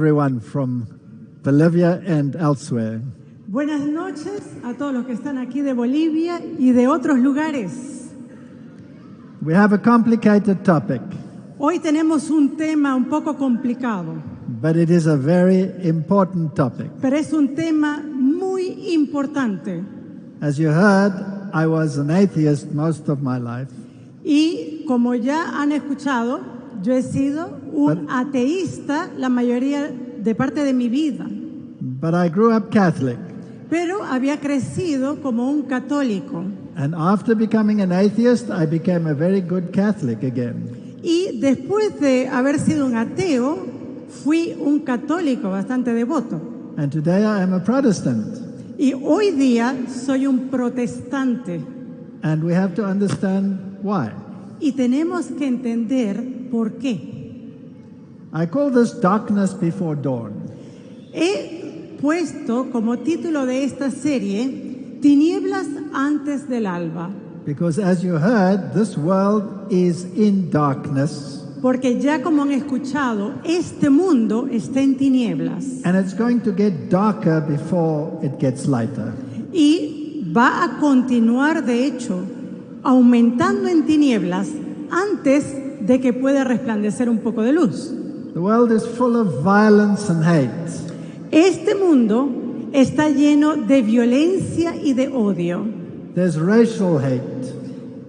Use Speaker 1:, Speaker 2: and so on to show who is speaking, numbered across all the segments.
Speaker 1: everyone from Bolivia and elsewhere.
Speaker 2: Buenas noches a todos los que están aquí de Bolivia y de otros lugares.
Speaker 1: We have a complicated topic,
Speaker 2: Hoy tenemos un tema un poco complicado,
Speaker 1: but it is a very important topic.
Speaker 2: pero es un tema muy importante.
Speaker 1: As you heard, I was an atheist most of my life,
Speaker 2: Y como ya han escuchado, yo he sido un ateísta la mayoría de parte de mi vida,
Speaker 1: but I grew up Catholic.
Speaker 2: pero había crecido como un católico.
Speaker 1: And after becoming an atheist, I became a very good Catholic again.
Speaker 2: Y después de haber sido un ateo, fui un católico bastante devoto.
Speaker 1: And today I am a Protestant.
Speaker 2: Y hoy día soy un protestante.
Speaker 1: And we have to understand why.
Speaker 2: Y tenemos que entender por qué.
Speaker 1: I call this darkness before dawn.
Speaker 2: He puesto como título de esta serie Tinieblas antes del alba.
Speaker 1: Because as you heard, this world is in darkness.
Speaker 2: Porque ya como han escuchado, este mundo está en tinieblas.
Speaker 1: And it's going to get darker before it gets lighter.
Speaker 2: Y va a continuar, de hecho, aumentando en tinieblas antes de que pueda resplandecer un poco de luz.
Speaker 1: The world is full of violence and hate.
Speaker 2: Este mundo está lleno de violencia y de odio.
Speaker 1: There's racial hate,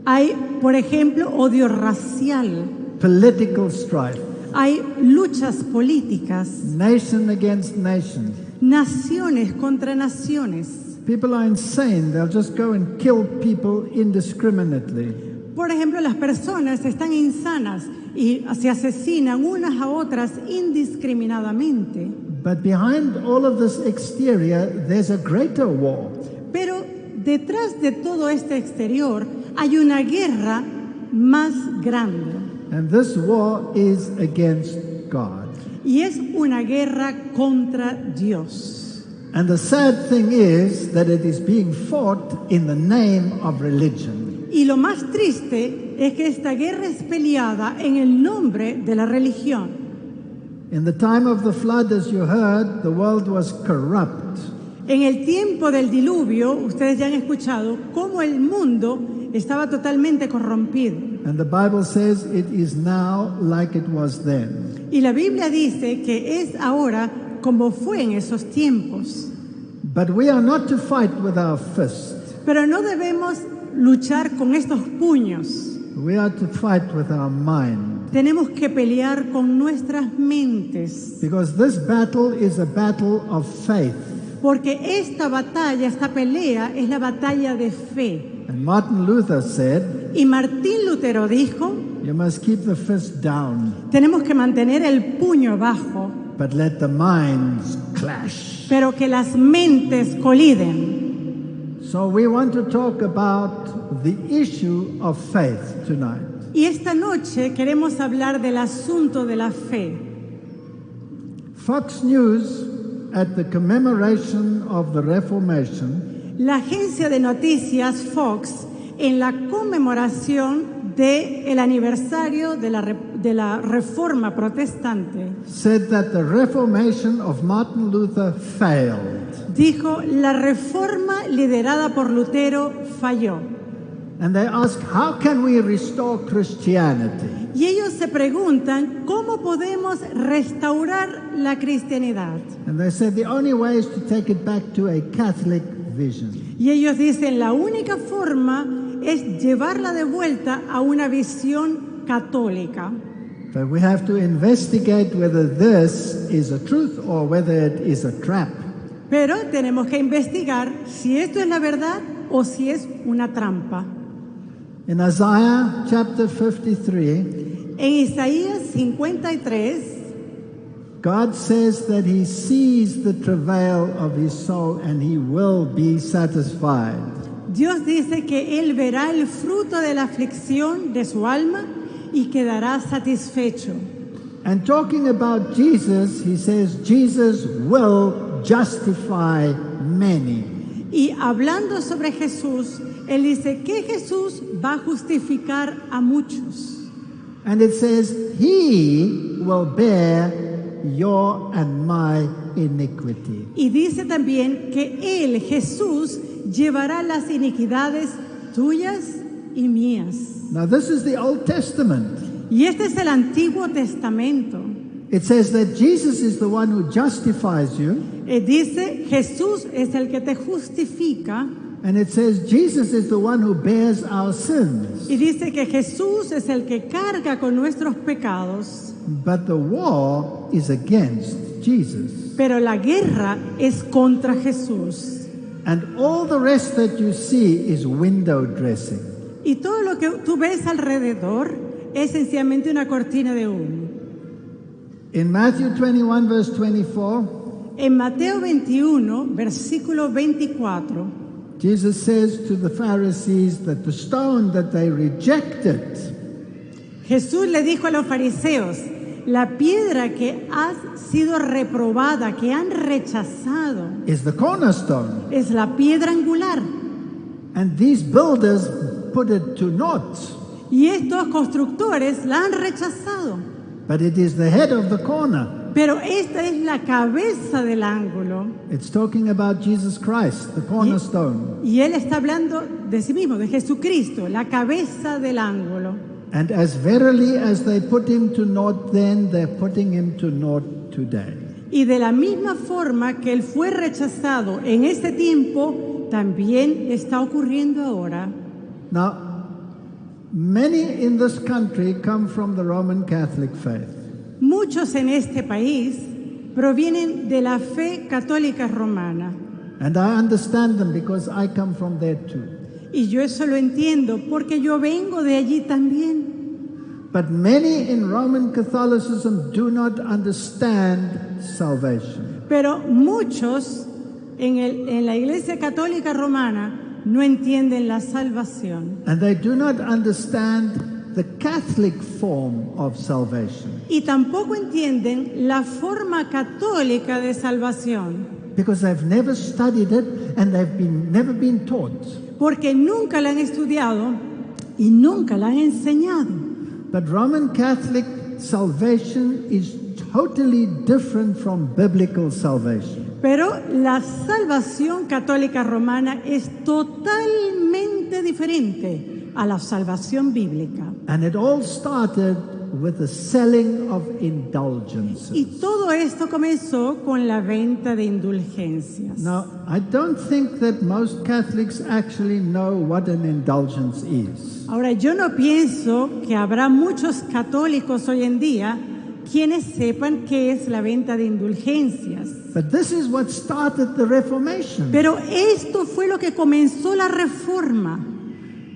Speaker 2: Hay, por ejemplo, odio racial.
Speaker 1: political strife,
Speaker 2: Hay luchas políticas,
Speaker 1: nation against nation.
Speaker 2: naciones contra naciones.
Speaker 1: People are insane. They'll just go and kill people indiscriminately.
Speaker 2: Por ejemplo, las personas están insanas y se asesinan unas a otras indiscriminadamente.
Speaker 1: But behind all of this exterior, there's a greater war.
Speaker 2: Pero detrás de todo este exterior hay una guerra más grande.
Speaker 1: And this war is against God.
Speaker 2: Y es una guerra contra Dios.
Speaker 1: And the sad thing is that it is being fought in the name of religion.
Speaker 2: Y lo más triste es que esta guerra es peleada en el nombre de la religión.
Speaker 1: In the time of the flood, as you heard, the world was corrupt.
Speaker 2: En el tiempo del diluvio, ustedes ya han escuchado cómo el mundo estaba totalmente corrompido.
Speaker 1: And the Bible says it is now like it was then.
Speaker 2: Y la Biblia dice que es ahora como fue en esos tiempos.
Speaker 1: But we are not to fight with our fists.
Speaker 2: Pero no debemos luchar con estos puños.
Speaker 1: We are to fight with our mind.
Speaker 2: Tenemos que pelear con nuestras mentes.
Speaker 1: Because this battle is a battle of faith.
Speaker 2: Porque esta batalla, esta pelea, es la batalla de fe.
Speaker 1: And Martin Luther said,
Speaker 2: Y Martín Lutero dijo,
Speaker 1: you must keep the fist down,
Speaker 2: tenemos que mantener el puño bajo,
Speaker 1: but let the minds clash.
Speaker 2: pero que las mentes coliden.
Speaker 1: So we want to talk about the issue of faith tonight.
Speaker 2: Y esta noche queremos hablar del asunto de la fe.
Speaker 1: Fox News, at the commemoration of the Reformation,
Speaker 2: La agencia de noticias Fox, en la conmemoración del aniversario de la Reforma Protestante,
Speaker 1: said that the Reformation of Martin Luther failed.
Speaker 2: dijo, la reforma liderada por Lutero falló.
Speaker 1: And they asked, how can we restore Christianity?
Speaker 2: Y ellos se preguntan, ¿cómo podemos restaurar la cristianidad?
Speaker 1: And they said the only way is to take it back to a Catholic vision.
Speaker 2: Y ellos dicen, la única forma es llevarla de vuelta a una visión católica.
Speaker 1: But we have to investigate whether this is a truth or whether it is a trap.
Speaker 2: Pero tenemos que investigar si esto es la verdad o si es una trampa.
Speaker 1: In Isaiah chapter 53,
Speaker 2: En Isaías 53,
Speaker 1: God says that he sees the travail of his soul and he will be satisfied.
Speaker 2: Dios dice que Él verá el fruto de la aflicción de su alma y quedará satisfecho.
Speaker 1: And talking about Jesus, he says Jesus will justify many.
Speaker 2: Y hablando sobre Jesús, Él dice que Jesús va a justificar a muchos.
Speaker 1: And it says he will bear your and my iniquity.
Speaker 2: Y dice también que Él, Jesús, llevará las iniquidades tuyas y mías.
Speaker 1: Now, this is the Old Testament.
Speaker 2: Y este es el Antiguo Testamento.
Speaker 1: It says that Jesus is the one who justifies you,
Speaker 2: Dice, Jesús es el que te justifica.
Speaker 1: and it says Jesus is the one who bears our sins.
Speaker 2: Y dice que Jesús es el que carga con nuestros pecados.
Speaker 1: But the war is against Jesus.
Speaker 2: Pero la guerra es contra Jesús.
Speaker 1: And all the rest that you see is window dressing.
Speaker 2: Y todo lo que tú ves alrededor es sencillamente una cortina de humo.
Speaker 1: In Matthew 21, verse 24,
Speaker 2: En Mateo 21, versículo 24,
Speaker 1: Jesus says to the Pharisees that the stone that they rejected
Speaker 2: Jesús le dijo a los fariseos, la piedra que ha sido reprobada, que han rechazado,
Speaker 1: is the cornerstone.
Speaker 2: es la piedra angular.
Speaker 1: And these builders put it to naught.
Speaker 2: Y estos constructores la han rechazado.
Speaker 1: But it is the head of the corner.
Speaker 2: Pero esta es la cabeza del ángulo.
Speaker 1: It's talking about Jesus Christ, the cornerstone.
Speaker 2: Y él está hablando de sí mismo, de Jesucristo, la cabeza del ángulo.
Speaker 1: And as verily as they put him to naught then, they're putting him to naught today.
Speaker 2: Y de la misma forma que él fue rechazado en este tiempo, también está ocurriendo ahora.
Speaker 1: Now, many in this country come from the Roman Catholic faith.
Speaker 2: Muchos en este país provienen de la fe católica romana.
Speaker 1: And I understand them because I come from there too.
Speaker 2: Y yo eso lo entiendo porque yo vengo de allí también.
Speaker 1: But many in Roman Catholicism do not understand salvation.
Speaker 2: Pero muchos en la Iglesia Católica Romana no entienden la salvación.
Speaker 1: And they do not understand the Catholic form of salvation.
Speaker 2: Y tampoco entienden la forma católica de salvación.
Speaker 1: Because they've never studied it and never been taught.
Speaker 2: Porque nunca la han estudiado y nunca la han enseñado.
Speaker 1: But Roman Catholic salvation is totally different from biblical salvation.
Speaker 2: Pero la salvación católica romana es totalmente diferente a la salvación bíblica.
Speaker 1: And it all started with the selling of indulgences.
Speaker 2: Y todo esto comenzó con la venta de indulgencias.
Speaker 1: Now, I don't think that most Catholics actually know what an indulgence is.
Speaker 2: Ahora, yo no pienso que habrá muchos católicos hoy en día quienes sepan qué es la venta de indulgencias.
Speaker 1: But this is what started the Reformation.
Speaker 2: Pero esto fue lo que comenzó la Reforma.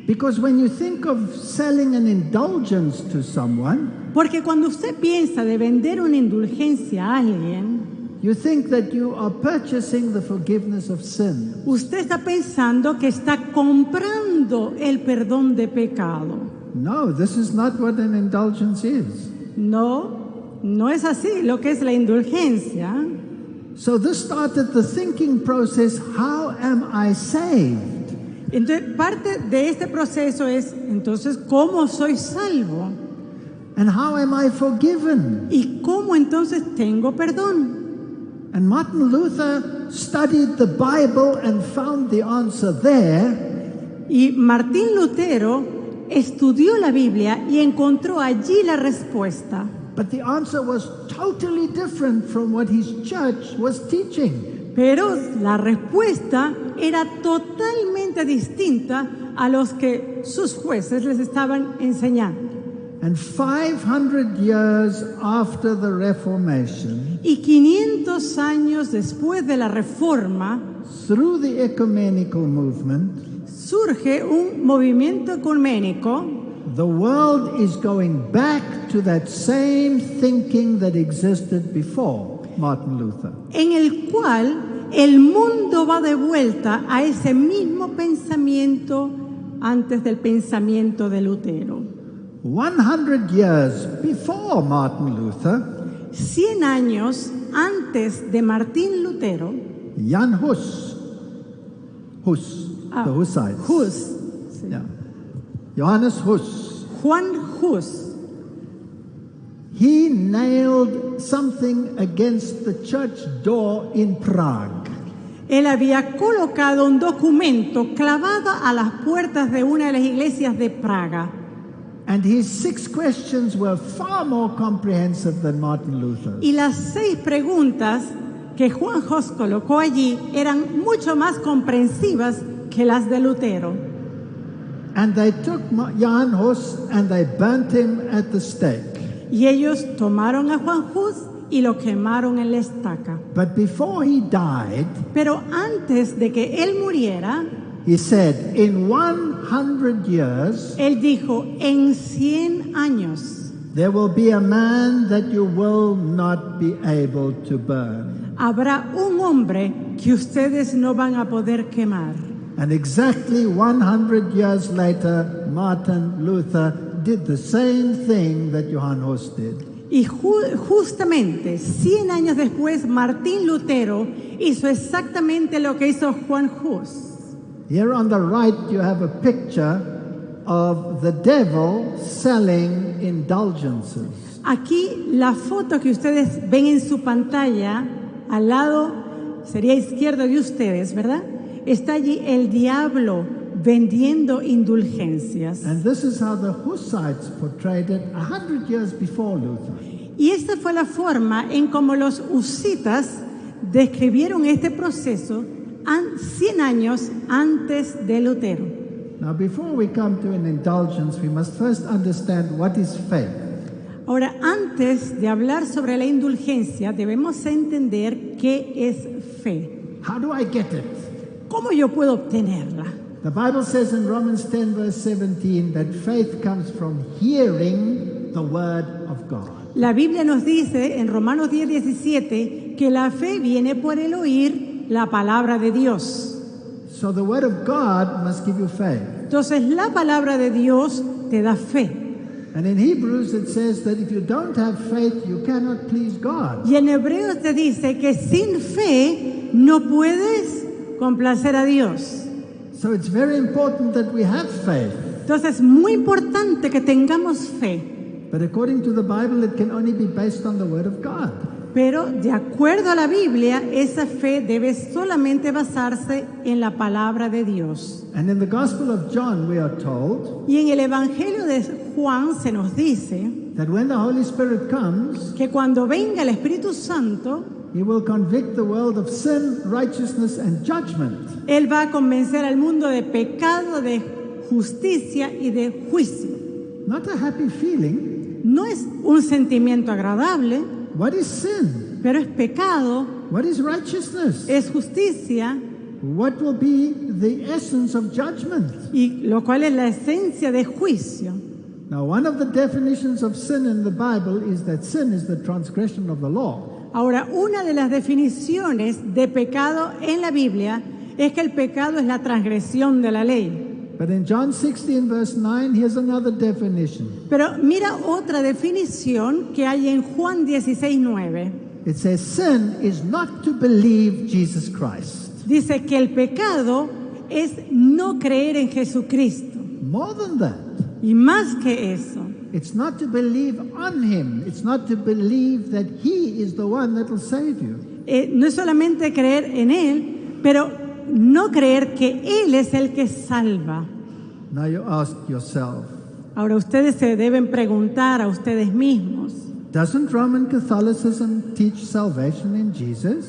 Speaker 1: Because when you think of selling an indulgence to someone,
Speaker 2: Porque cuando usted piensa de vender una indulgencia a alguien,
Speaker 1: you think that you are purchasing the forgiveness of sin.
Speaker 2: usted está pensando que está comprando el perdón de pecado.
Speaker 1: No, this is not what an indulgence is.
Speaker 2: No, no es así lo que es la indulgencia.
Speaker 1: So this started the thinking process, how am I saved?
Speaker 2: Entonces, parte de este proceso es, entonces, ¿cómo soy salvo?
Speaker 1: And how am I forgiven?
Speaker 2: ¿Y cómo entonces tengo perdón?
Speaker 1: And Martin Luther studied the Bible and found the answer there.
Speaker 2: Y Martín Lutero estudió la Biblia y encontró allí la respuesta.
Speaker 1: But the answer was totally different from what his church was teaching.
Speaker 2: Pero la respuesta era totalmente distinta a los que sus jueces les estaban enseñando.
Speaker 1: And 500 years after the Reformation,
Speaker 2: Y 500 años después de la Reforma,
Speaker 1: through the ecumenical movement,
Speaker 2: surge un movimiento ecuménico.
Speaker 1: the world is going back to that same thinking that existed before Martin Luther.
Speaker 2: En el cual el mundo va de vuelta a ese mismo pensamiento antes del pensamiento de Lutero.
Speaker 1: 100 years before Martin Luther,
Speaker 2: 100 años antes de Martín Lutero,
Speaker 1: Jan Hus, the Hussites.
Speaker 2: Hus, sí.
Speaker 1: Yeah. Johannes Hus,
Speaker 2: Juan Hus,
Speaker 1: he nailed something against the church door in Prague.
Speaker 2: Él había colocado un documento clavado a las puertas de una de las iglesias de Praga.
Speaker 1: And his 6 questions were far more comprehensive than Martin Luther's.
Speaker 2: Y las 6 preguntas que Juan Hus colocó allí eran mucho más comprensivas que las de Lutero.
Speaker 1: And they took Johann Hus and they burnt him at the stake.
Speaker 2: Y ellos tomaron a Juan Hus y lo quemaron en la estaca.
Speaker 1: But before he died,
Speaker 2: Pero antes de que él muriera,
Speaker 1: he said, in 100 years,
Speaker 2: él dijo, en 100 años
Speaker 1: there will be a man that you will not be able to burn.
Speaker 2: habrá un hombre que ustedes no van a poder quemar.
Speaker 1: And exactly 100 years later, Martin Luther did the same thing that Johann Hus did.
Speaker 2: Y justamente 100 años después, Martín Lutero hizo exactamente lo que hizo Juan Hus.
Speaker 1: Here on the right, you have a picture of the devil selling indulgences.
Speaker 2: Aquí la foto que ustedes ven en su pantalla, al lado, sería izquierdo de ustedes, ¿verdad? Está allí el diablo vendiendo indulgencias.
Speaker 1: And this is how the Hussites portrayed it 100 years before Luther.
Speaker 2: Y esta fue la forma en cómo los husitas describieron este proceso 100 años antes de Lutero.
Speaker 1: Now, before we come to an indulgence, we must first understand what is faith.
Speaker 2: Ahora, antes de hablar sobre la indulgencia, debemos entender qué es fe.
Speaker 1: How do I get it?
Speaker 2: ¿Cómo yo puedo obtenerla?
Speaker 1: The Bible says in Romans 10, verse 17, that faith comes from hearing the word of God.
Speaker 2: La Biblia nos dice en Romanos 10:17 que la fe viene por el oír la palabra de Dios.
Speaker 1: So the word of God must give you faith.
Speaker 2: Entonces la palabra de Dios te da fe.
Speaker 1: And in Hebrews it says that if you don't have faith, you cannot please God.
Speaker 2: Y en Hebreos te dice que sin fe no puedes complacer a Dios.
Speaker 1: So it's very important that we have faith.
Speaker 2: Entonces es muy importante que tengamos fe.
Speaker 1: But according to the Bible, it can only be based on the word of God.
Speaker 2: Pero de acuerdo a la Biblia, esa fe debe solamente basarse en la palabra de Dios.
Speaker 1: And in the Gospel of John, we are told
Speaker 2: Y en el Evangelio de Juan se nos dice
Speaker 1: that when the Holy Spirit comes,
Speaker 2: que cuando venga el Espíritu Santo,
Speaker 1: He will convict the world of sin, righteousness, and judgment.
Speaker 2: Él va a convencer al mundo de pecado, de justicia y de juicio.
Speaker 1: Not a happy feeling.
Speaker 2: No es un sentimiento agradable,
Speaker 1: What is sin?
Speaker 2: pero es pecado,
Speaker 1: What is righteousness?
Speaker 2: es justicia,
Speaker 1: What will be the essence of judgment?
Speaker 2: y lo cual es la esencia de juicio.
Speaker 1: Now, one of the definitions of sin in the Bible is that sin is the transgression of the law.
Speaker 2: Ahora, una de las definiciones de pecado en la Biblia es que el pecado es la transgresión de la ley.
Speaker 1: But in John 16, verse 9, here's another definition.
Speaker 2: Pero mira otra definición que hay en Juan 16:9.
Speaker 1: It says, sin is not to believe Jesus Christ.
Speaker 2: Dice que el pecado es no creer en Jesucristo.
Speaker 1: More than that,
Speaker 2: Y más que eso,
Speaker 1: it's not to believe on Him. It's not to believe that He is the one that will save you.
Speaker 2: no es solamente creer en Él, pero no creer que Él es el que salva.
Speaker 1: Now you ask yourself,
Speaker 2: Ahora ustedes se deben preguntar a ustedes mismos,
Speaker 1: doesn't Roman Catholicism teach salvation in Jesus?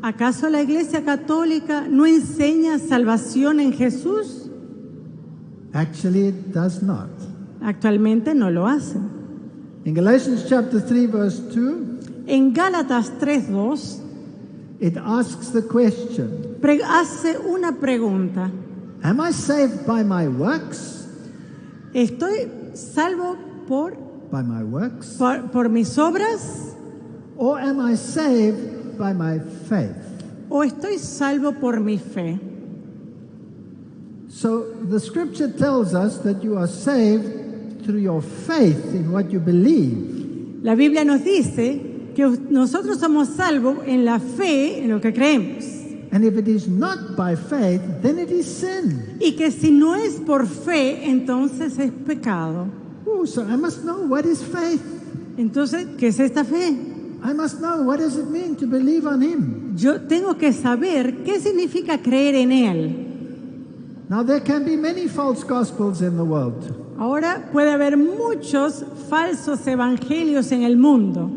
Speaker 2: ¿acaso la Iglesia Católica no enseña salvación en Jesús?
Speaker 1: Actually, it does not.
Speaker 2: Actualmente no lo hace.
Speaker 1: In Galatians chapter 3, verse 2,
Speaker 2: En Gálatas 3:2
Speaker 1: it asks the question,
Speaker 2: hace una pregunta.
Speaker 1: am I saved by my works?
Speaker 2: ¿Estoy salvo por
Speaker 1: By my works?
Speaker 2: mis obras
Speaker 1: Or am I saved by my faith?
Speaker 2: o estoy salvo por mi fe?
Speaker 1: So the scripture tells us that you are saved through your faith in what you believe.
Speaker 2: La Biblia nos dice que nosotros somos salvos en la fe, en lo que creemos.
Speaker 1: And if it is not by faith, then it is sin.
Speaker 2: Y que si no es por fe, entonces es pecado.
Speaker 1: Oh, so I must know what is faith.
Speaker 2: Entonces, ¿qué es esta fe?
Speaker 1: I must know, what does it mean to believe on him?
Speaker 2: Yo tengo que saber qué significa creer en Él.
Speaker 1: Now, there can be many false gospels in the world.
Speaker 2: Ahora puede haber muchos falsos evangelios en el mundo.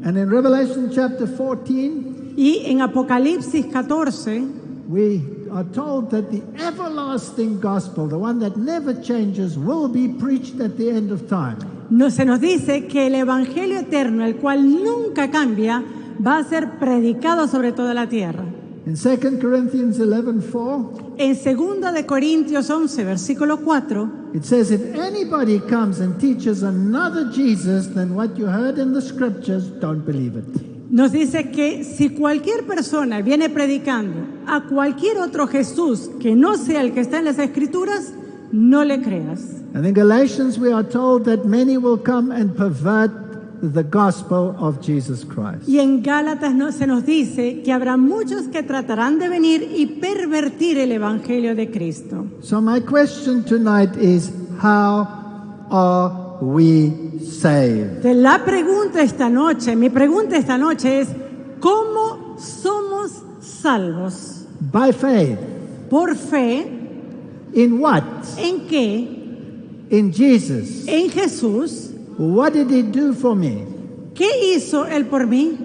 Speaker 1: And in Revelation chapter 14,
Speaker 2: Y en Apocalipsis 14
Speaker 1: we are told that the everlasting gospel, the one that never changes, will be preached at the end of time.
Speaker 2: se nos dice que el evangelio eterno, el cual nunca cambia, va a ser predicado sobre toda la tierra.
Speaker 1: In 2 Corinthians 11:4,
Speaker 2: En 2 de Corintios 11, versículo 4,
Speaker 1: it says, if anybody comes and teaches another Jesus than what you heard in the scriptures, don't believe it.
Speaker 2: nos dice que si cualquier persona viene predicando a cualquier otro Jesús que no sea el que está en las Escrituras, no le creas.
Speaker 1: And in Galatians, we are told that many will come and pervert the gospel of Jesus Christ.
Speaker 2: Y en Gálatas se nos dice que habrá muchos que tratarán de venir y pervertir el evangelio de Cristo.
Speaker 1: So my question tonight is, how are we saved?
Speaker 2: Entonces, mi pregunta esta noche es, ¿cómo somos salvos?
Speaker 1: By faith.
Speaker 2: ¿Por fe?
Speaker 1: In what?
Speaker 2: ¿En qué?
Speaker 1: In Jesus.
Speaker 2: En Jesús.
Speaker 1: What did he do for me?
Speaker 2: ¿Qué hizo Él por mí?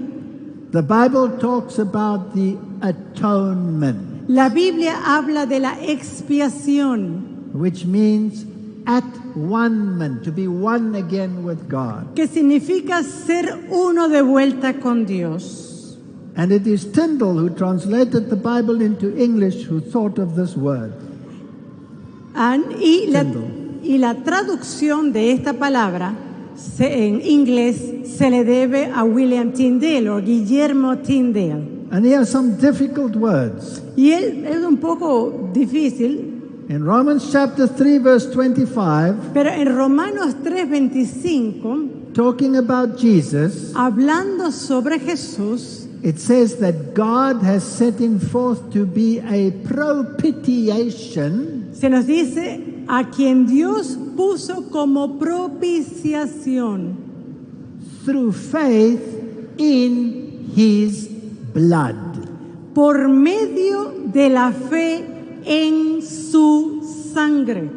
Speaker 1: The Bible talks about the atonement,
Speaker 2: La Biblia habla de la expiación,
Speaker 1: which means at one-ment, to be one again with God.
Speaker 2: que significa ser uno de vuelta con Dios.
Speaker 1: And it is Tyndale who translated the Bible into English who thought of this word.
Speaker 2: Y la traducción de esta palabra en inglés se le debe a William Tyndale o Guillermo Tyndale.
Speaker 1: And he has some difficult words.
Speaker 2: Y él es un poco difícil,
Speaker 1: In Romans chapter 3 verse 25,
Speaker 2: pero en Romanos 3:25,
Speaker 1: talking about Jesus,
Speaker 2: hablando sobre Jesús,
Speaker 1: it says that God has set him forth to be a propitiation
Speaker 2: se nos dice a quien Dios puso como propiciación
Speaker 1: through faith in his blood.
Speaker 2: por medio de la fe en su sangre.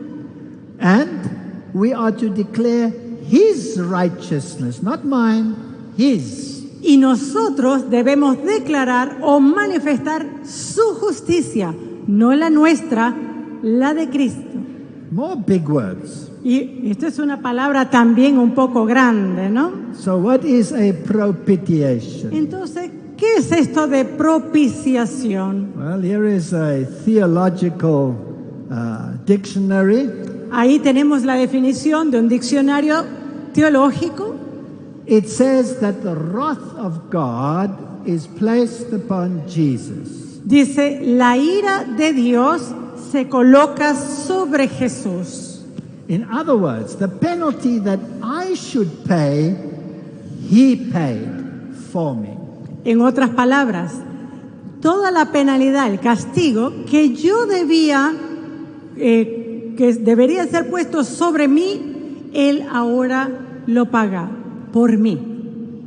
Speaker 1: And we are to declare his righteousness, not mine, his.
Speaker 2: Y nosotros debemos declarar o manifestar su justicia, no la nuestra, la de Cristo.
Speaker 1: More big words.
Speaker 2: Y esto es una palabra también un poco grande, ¿no?
Speaker 1: So what is a propitiation?
Speaker 2: Entonces, ¿qué es esto de propiciación?
Speaker 1: Well, here is a theological dictionary.
Speaker 2: Ahí tenemos la definición de un diccionario teológico.
Speaker 1: It says that the wrath of God is placed upon Jesus.
Speaker 2: Dice, la ira de Dios se coloca sobre Jesús.
Speaker 1: In other words, the penalty that I should pay, he paid for me.
Speaker 2: En otras palabras, toda la penalidad, el castigo que yo que debería ser puesto sobre mí, Él ahora lo paga por mí.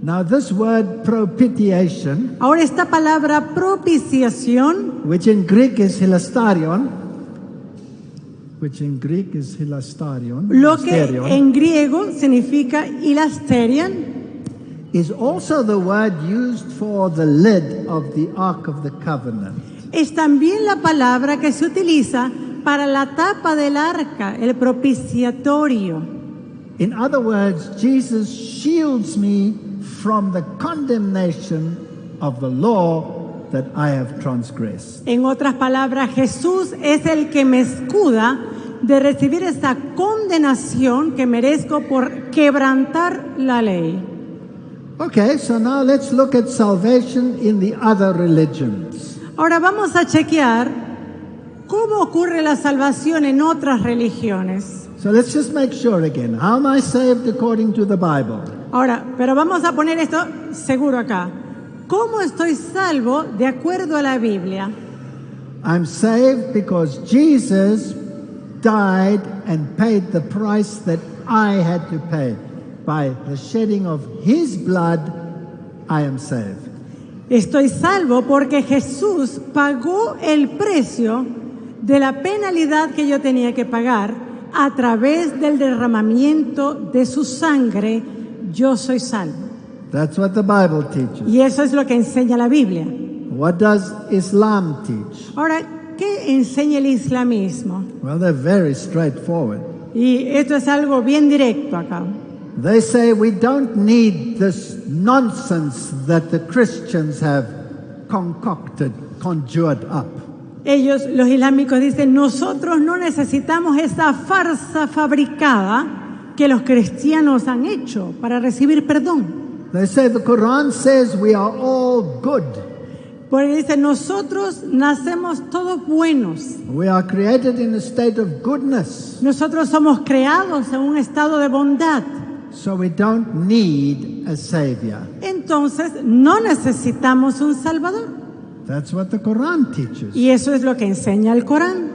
Speaker 1: Now this word propitiation,
Speaker 2: Ahora esta palabra propiciación,
Speaker 1: which in Greek is hilasterion,
Speaker 2: lo que en griego significa hilasterion,
Speaker 1: is also the word used for the lid of the Ark of the Covenant.
Speaker 2: es también la palabra que se utiliza para la tapa del arca, el propiciatorio.
Speaker 1: In other words, Jesus shields me from the condemnation of the law that I have transgressed.
Speaker 2: En otras palabras, Jesús es el que me escuda de recibir esa condenación que merezco por quebrantar la ley.
Speaker 1: Okay, so now let's look at salvation in the other religions.
Speaker 2: Ahora vamos a chequear cómo ocurre la salvación en otras religiones.
Speaker 1: So let's just make sure again. How am I saved according to the Bible?
Speaker 2: Ahora, pero vamos a poner esto seguro acá. ¿Cómo estoy salvo de acuerdo a la Biblia?
Speaker 1: I'm saved because Jesus died and paid the price that I had to pay. by the shedding of his blood, I am saved.
Speaker 2: Estoy salvo porque Jesús pagó el precio de la penalidad que yo tenía que pagar a través del derramamiento de su sangre. Yo soy salvo.
Speaker 1: That's what the Bible teaches.
Speaker 2: Y eso es lo que enseña la Biblia.
Speaker 1: What does Islam teach?
Speaker 2: Ahora, ¿qué enseña el islamismo?
Speaker 1: Well, they're very straightforward.
Speaker 2: Y esto es algo bien directo acá.
Speaker 1: They say we don't need this nonsense that the Christians have concocted, conjured up.
Speaker 2: Ellos, los islámicos, dicen, nosotros no necesitamos esa farsa fabricada que los cristianos han hecho para recibir perdón.
Speaker 1: They say the Quran says we are all good.
Speaker 2: Porque dicen, nosotros nacemos todos buenos.
Speaker 1: We are created in a state of goodness.
Speaker 2: Nosotros somos creados en un estado de bondad.
Speaker 1: So we don't need a savior.
Speaker 2: Entonces, no necesitamos un Salvador.
Speaker 1: That's what the Quran teaches.
Speaker 2: Y eso es lo que enseña el Corán.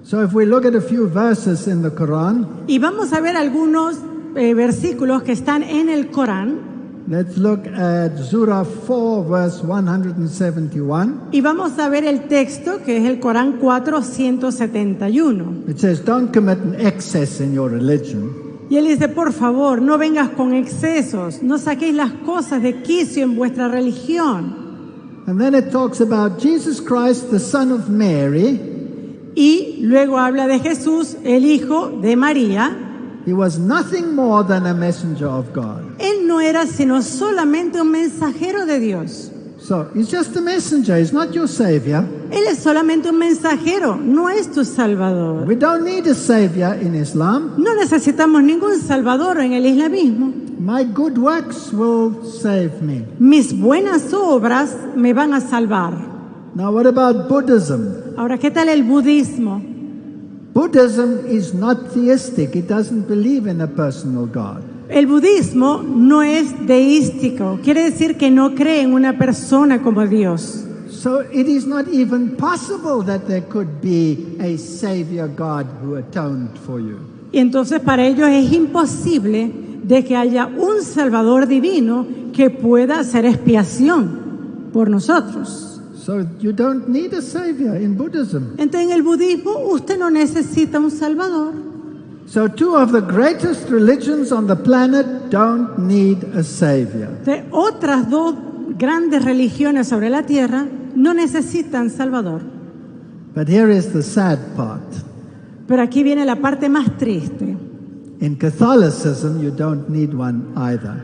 Speaker 1: So if we look at a few verses in the Quran,
Speaker 2: Y vamos a ver algunos versículos que están en el Corán.
Speaker 1: let's look at Surah 4 verse 171.
Speaker 2: Y vamos a ver el texto que es el Corán 471.
Speaker 1: It says, don't commit an excess in your religion.
Speaker 2: Y él dice, por favor, no vengas con excesos, no saquéis las cosas de quicio en vuestra religión.
Speaker 1: And then it talks about Jesus Christ, the son of Mary.
Speaker 2: Y luego habla de Jesús, el hijo de María.
Speaker 1: He was nothing more than a messenger of God.
Speaker 2: Él no era sino solamente un mensajero de Dios.
Speaker 1: So he's just a messenger, he's not your savior.
Speaker 2: Él es solamente un mensajero, no es tu salvador.
Speaker 1: We don't need a savior in Islam.
Speaker 2: No necesitamos ningún salvador en el islamismo.
Speaker 1: My good works will save me.
Speaker 2: Mis buenas obras me van a salvar.
Speaker 1: Now what about Buddhism?
Speaker 2: Ahora, ¿qué tal el budismo?
Speaker 1: Buddhism is not theistic. It doesn't believe in a personal God.
Speaker 2: El budismo no es deístico, quiere decir que no cree en una persona como Dios.
Speaker 1: So it is not even possible that there could be a savior God who atoned for you.
Speaker 2: Y entonces para ellos es imposible de que haya un Salvador divino que pueda hacer expiación por nosotros.
Speaker 1: So you don't need a savior in Buddhism.
Speaker 2: Entonces en el budismo usted no necesita un Salvador.
Speaker 1: So two of the greatest religions on the planet don't need a savior.
Speaker 2: De otras dos grandes religiones sobre la tierra no necesitan Salvador.
Speaker 1: But here is the sad part.
Speaker 2: Pero aquí viene la parte más triste.
Speaker 1: In Catholicism, you don't need one either.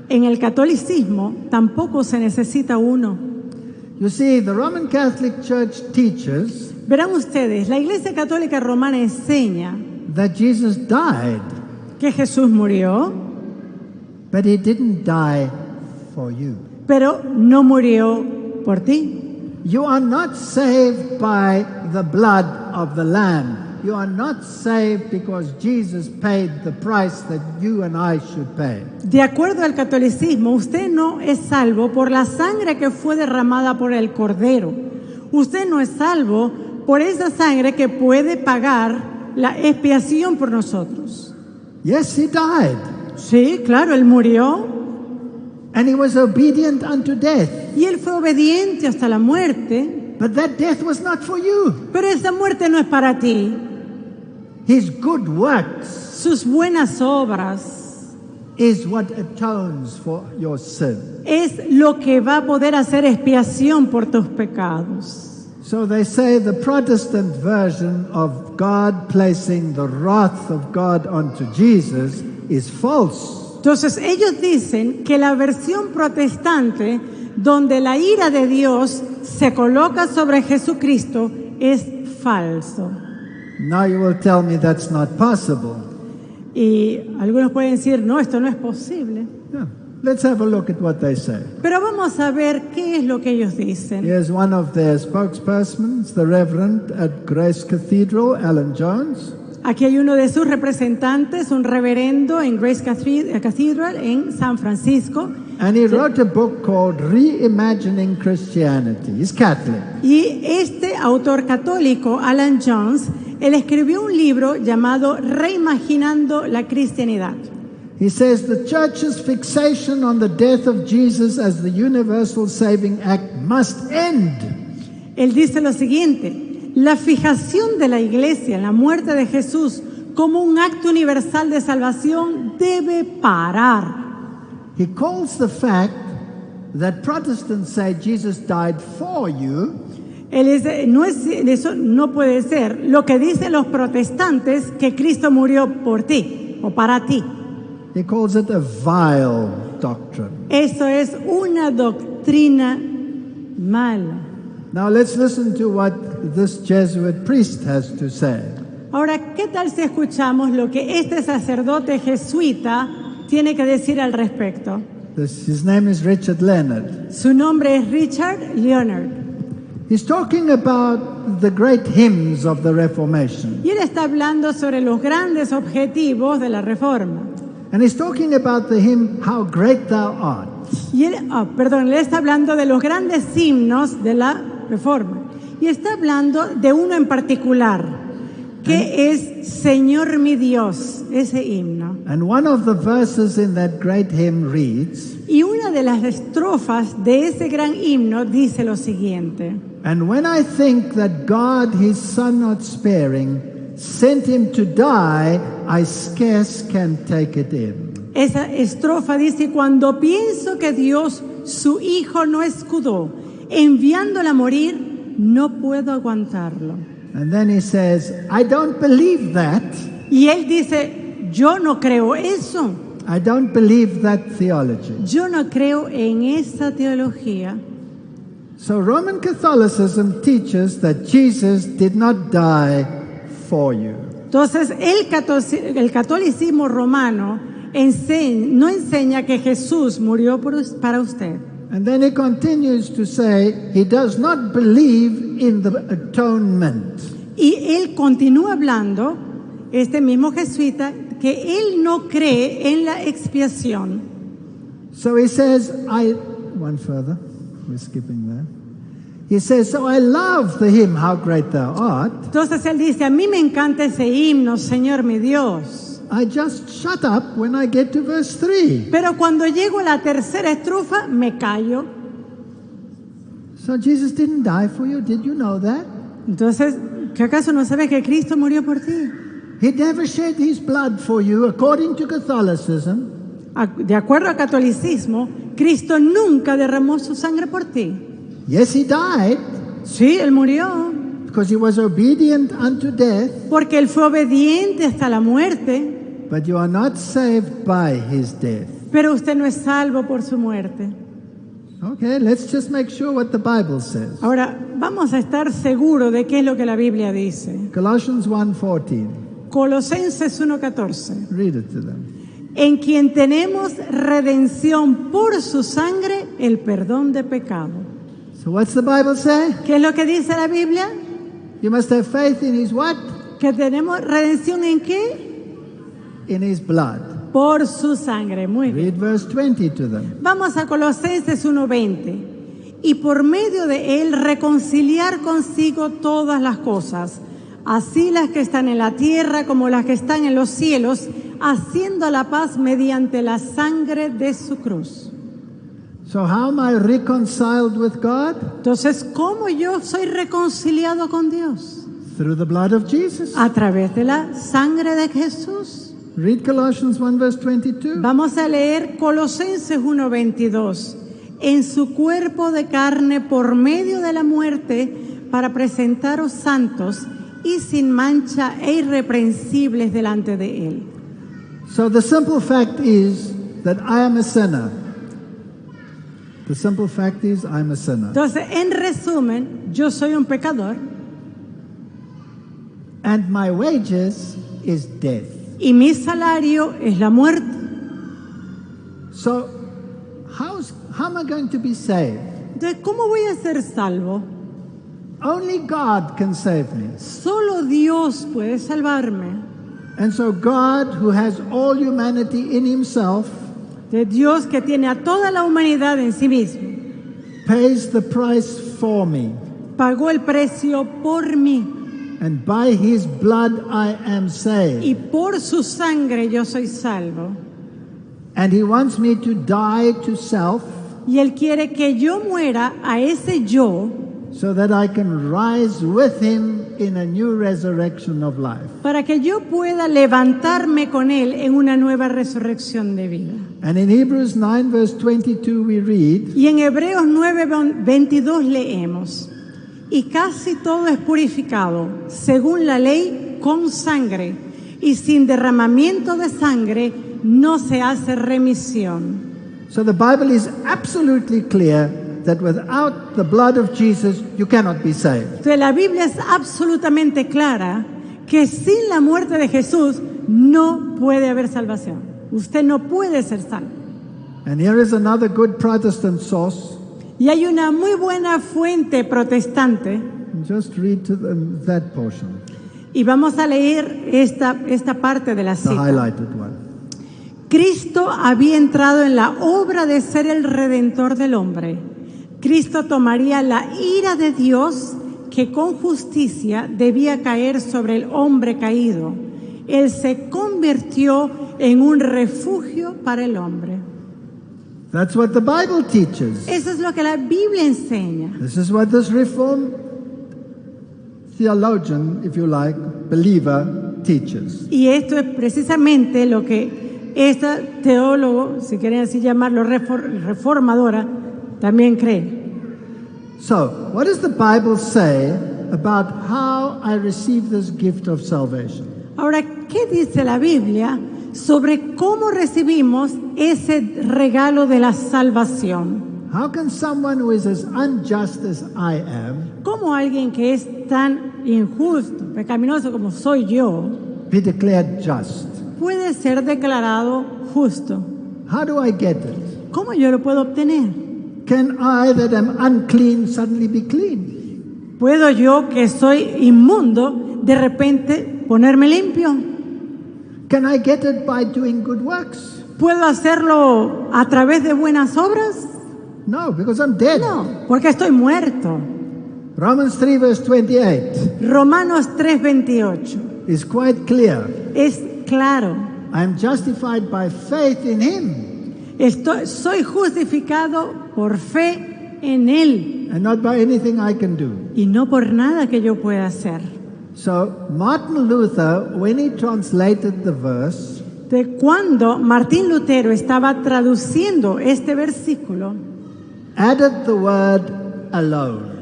Speaker 2: En el catolicismo tampoco se necesita uno.
Speaker 1: You see, the Roman Catholic Church teaches
Speaker 2: Verán ustedes, la Iglesia Católica Romana enseña
Speaker 1: that Jesus died,
Speaker 2: que Jesús murió,
Speaker 1: but he didn't die for you.
Speaker 2: pero no murió por ti.
Speaker 1: You are not saved by the blood of the Lamb. You are not saved because Jesus paid the price that you and I should pay.
Speaker 2: De acuerdo al catolicismo, usted no es salvo por la sangre que fue derramada por el Cordero. Usted no es salvo por esa sangre que puede pagar la expiación por nosotros.
Speaker 1: Yes, he died,
Speaker 2: Sí, claro, él murió
Speaker 1: and he was obedient unto death.
Speaker 2: y él fue obediente hasta la muerte,
Speaker 1: But that death was not for you.
Speaker 2: pero esa muerte no es para ti.
Speaker 1: His good works
Speaker 2: Sus buenas obras
Speaker 1: is what atones for your sin.
Speaker 2: es lo que va a poder hacer expiación por tus pecados.
Speaker 1: So they say the Protestant version of God placing the wrath of God onto Jesus is false.
Speaker 2: Entonces ellos dicen que la versión protestante donde la ira de Dios se coloca sobre Jesucristo es falso.
Speaker 1: Now you will tell me that's not possible.
Speaker 2: Y algunos pueden decir, no, esto no es posible.
Speaker 1: Yeah. Let's have a look at what they say.
Speaker 2: Pero vamos a ver qué es lo que ellos dicen.
Speaker 1: Here's one of their spokespersons, the Reverend at Grace Cathedral, Alan Jones.
Speaker 2: Aquí hay uno de sus representantes, un reverendo en Grace Cathedral en San Francisco.
Speaker 1: And he wrote a book called Reimagining Christianity. He's Catholic.
Speaker 2: Y este autor católico, Alan Jones, él escribió un libro llamado Reimaginando la Cristianidad.
Speaker 1: He says the church's fixation on the death of Jesus as the universal saving act must end.
Speaker 2: Él dice lo siguiente: la fijación de la iglesia en la muerte de Jesús como un acto universal de salvación debe parar.
Speaker 1: He calls the fact that Protestants say Jesus died for you
Speaker 2: Él dice, eso no puede ser. Lo que dicen los protestantes, que Cristo murió por ti o para ti.
Speaker 1: he calls it a vile doctrine.
Speaker 2: Eso es una doctrina mala.
Speaker 1: Now let's listen to what this Jesuit priest has to say.
Speaker 2: Ahora, ¿qué tal si escuchamos lo que este sacerdote jesuita tiene que decir al respecto?
Speaker 1: His name is Richard Leonard.
Speaker 2: Su nombre es Richard Leonard.
Speaker 1: He's talking about the great hymns of the Reformation.
Speaker 2: Y él está hablando sobre los grandes objetivos de la Reforma.
Speaker 1: And he's talking about the hymn, How Great Thou Art.
Speaker 2: Y él está hablando de los grandes himnos de la Reforma. Y está hablando de uno en particular, que es Señor mi Dios, ese himno.
Speaker 1: And one of the verses in that great hymn reads,
Speaker 2: Y una de las estrofas de ese gran himno dice lo siguiente:
Speaker 1: And when I think that God, his Son not sparing, sent him to die, I scarce can take it in.
Speaker 2: Esa estrofa dice: cuando pienso que Dios su Hijo no escudó, enviándola a morir, no puedo aguantarlo.
Speaker 1: And then he says, I don't believe that.
Speaker 2: Y él dice: yo no creo eso.
Speaker 1: I don't believe that theology.
Speaker 2: Yo no creo en esa teología.
Speaker 1: So Roman Catholicism teaches that Jesus did not die for you.
Speaker 2: Entonces, el catolicismo romano no enseña que Jesús murió para usted.
Speaker 1: And then he continues to say he does not believe in the atonement.
Speaker 2: Y él continúa hablando, este mismo jesuita, que él no cree en la expiación.
Speaker 1: So he says, one further, we're skipping that. He says, so I love the hymn, How Great Thou Art.
Speaker 2: Entonces él dice: a mí me encanta ese himno, Señor mi Dios.
Speaker 1: I just shut up when I get to verse 3.
Speaker 2: Pero cuando llego a la tercera estrofa, me callo.
Speaker 1: So Jesus didn't die for you, did you know that?
Speaker 2: Entonces, ¿qué acaso no sabes que Cristo murió por ti?
Speaker 1: He never shed his blood for you, according to Catholicism.
Speaker 2: De acuerdo al catolicismo, Cristo nunca derramó su sangre por ti.
Speaker 1: Yes, he died,
Speaker 2: Sí, él murió,
Speaker 1: because he was obedient unto death,
Speaker 2: porque él fue obediente hasta la muerte,
Speaker 1: but you are not saved by his death.
Speaker 2: pero usted no es salvo por su muerte.
Speaker 1: Okay, let's just make sure what the Bible says.
Speaker 2: Ahora, vamos a estar seguros de qué es lo que la Biblia dice.
Speaker 1: Colossians 1:14.
Speaker 2: Colosenses 1:14.
Speaker 1: Read it to them.
Speaker 2: En quien tenemos redención por su sangre, el perdón de pecado.
Speaker 1: So what's the Bible say?
Speaker 2: ¿Qué es lo que dice la Biblia?
Speaker 1: You must have faith in his what?
Speaker 2: ¿Que tenemos redención en qué?
Speaker 1: In his blood.
Speaker 2: Por su sangre. Muy bien.
Speaker 1: Read verse 20 to them.
Speaker 2: Vamos a Colosenses 1:20. Y por medio de él reconciliar consigo todas las cosas, así las que están en la tierra como las que están en los cielos, haciendo la paz mediante la sangre de su cruz.
Speaker 1: So how am I reconciled with God?
Speaker 2: Entonces, ¿cómo yo soy reconciliado con Dios?
Speaker 1: Through the blood of Jesus.
Speaker 2: A través de la sangre de Jesús.
Speaker 1: Read Colossians 1 verse 22.
Speaker 2: Vamos a leer Colosenses 1:22. En su cuerpo de carne por medio de la muerte, para presentaros santos y sin mancha e irreprensibles delante de él.
Speaker 1: So the simple fact is that I am a sinner. The simple fact is I'm a sinner.
Speaker 2: Entonces, en resumen, yo soy un pecador
Speaker 1: And my wages is death.
Speaker 2: y mi salario es la muerte.
Speaker 1: So how am I going to be saved?
Speaker 2: Entonces, ¿cómo voy a ser salvo?
Speaker 1: Only God can save me.
Speaker 2: Solo Dios puede salvarme.
Speaker 1: And so God, who has all humanity in himself,
Speaker 2: De Dios, que tiene a toda la humanidad en sí mismo,
Speaker 1: pays the price for me.
Speaker 2: pagó el precio por mí.
Speaker 1: And by his blood I am saved.
Speaker 2: Y por su sangre yo soy salvo.
Speaker 1: And he wants me to die to self
Speaker 2: Y Él quiere que yo muera a ese yo
Speaker 1: so that I can rise with him in a new resurrection of life.
Speaker 2: para que yo pueda levantarme con Él en una nueva resurrección de vida.
Speaker 1: And in Hebrews 9 verse 22 we read,
Speaker 2: Y en Hebreos 9:22 leemos: y casi todo es purificado, según la ley, con sangre, y sin derramamiento de sangre no se hace remisión.
Speaker 1: so the Bible is absolutely clear that without the blood of Jesus you cannot be saved.
Speaker 2: Entonces la Biblia es absolutamente clara que sin la muerte de Jesús no puede haber salvación. Usted no puede ser salvo.
Speaker 1: And here is another good Protestant source.
Speaker 2: Y hay una muy buena fuente protestante,
Speaker 1: Just read to them that portion,
Speaker 2: y vamos a leer esta parte de la
Speaker 1: the
Speaker 2: cita.
Speaker 1: highlighted one.
Speaker 2: Cristo había entrado en la obra de ser el redentor del hombre. Cristo tomaría la ira de Dios que con justicia debía caer sobre el hombre caído. Él se convirtió en un refugio para el hombre.
Speaker 1: That's what the Bible teaches.
Speaker 2: Eso es lo que la Biblia enseña.
Speaker 1: This is what this Reformed theologian, if you like, believer, teaches.
Speaker 2: Y esto es precisamente lo que esta teólogo, si quieren así llamarlo, reformadora, también cree.
Speaker 1: So, what does the Bible say about how I receive this gift of salvation?
Speaker 2: Ahora, ¿qué dice la Biblia sobre cómo recibimos ese regalo de la salvación?
Speaker 1: How can someone who is as unjust as I am
Speaker 2: ¿Cómo alguien que es tan injusto, pecaminoso como soy yo,
Speaker 1: be declared just?
Speaker 2: puede ser declarado justo?
Speaker 1: How do I get it?
Speaker 2: ¿Cómo yo lo puedo obtener?
Speaker 1: Can I, that am unclean, suddenly be clean?
Speaker 2: ¿Puedo yo, que soy inmundo, de repente ponerme limpio?
Speaker 1: Can I get it by doing good works?
Speaker 2: ¿Puedo hacerlo a través de buenas obras?
Speaker 1: No, because I'm dead.
Speaker 2: No, porque estoy muerto.
Speaker 1: Romans 3 verse 28
Speaker 2: Romanos 3:28
Speaker 1: is quite clear.
Speaker 2: es claro.
Speaker 1: I am justified by faith in him
Speaker 2: Soy justificado por fe en Él
Speaker 1: and not by anything I can do.
Speaker 2: y no por nada que yo pueda hacer.
Speaker 1: So Martin Luther, when he translated the verse,
Speaker 2: De cuando Martín Lutero estaba traduciendo este versículo,
Speaker 1: added the word alone.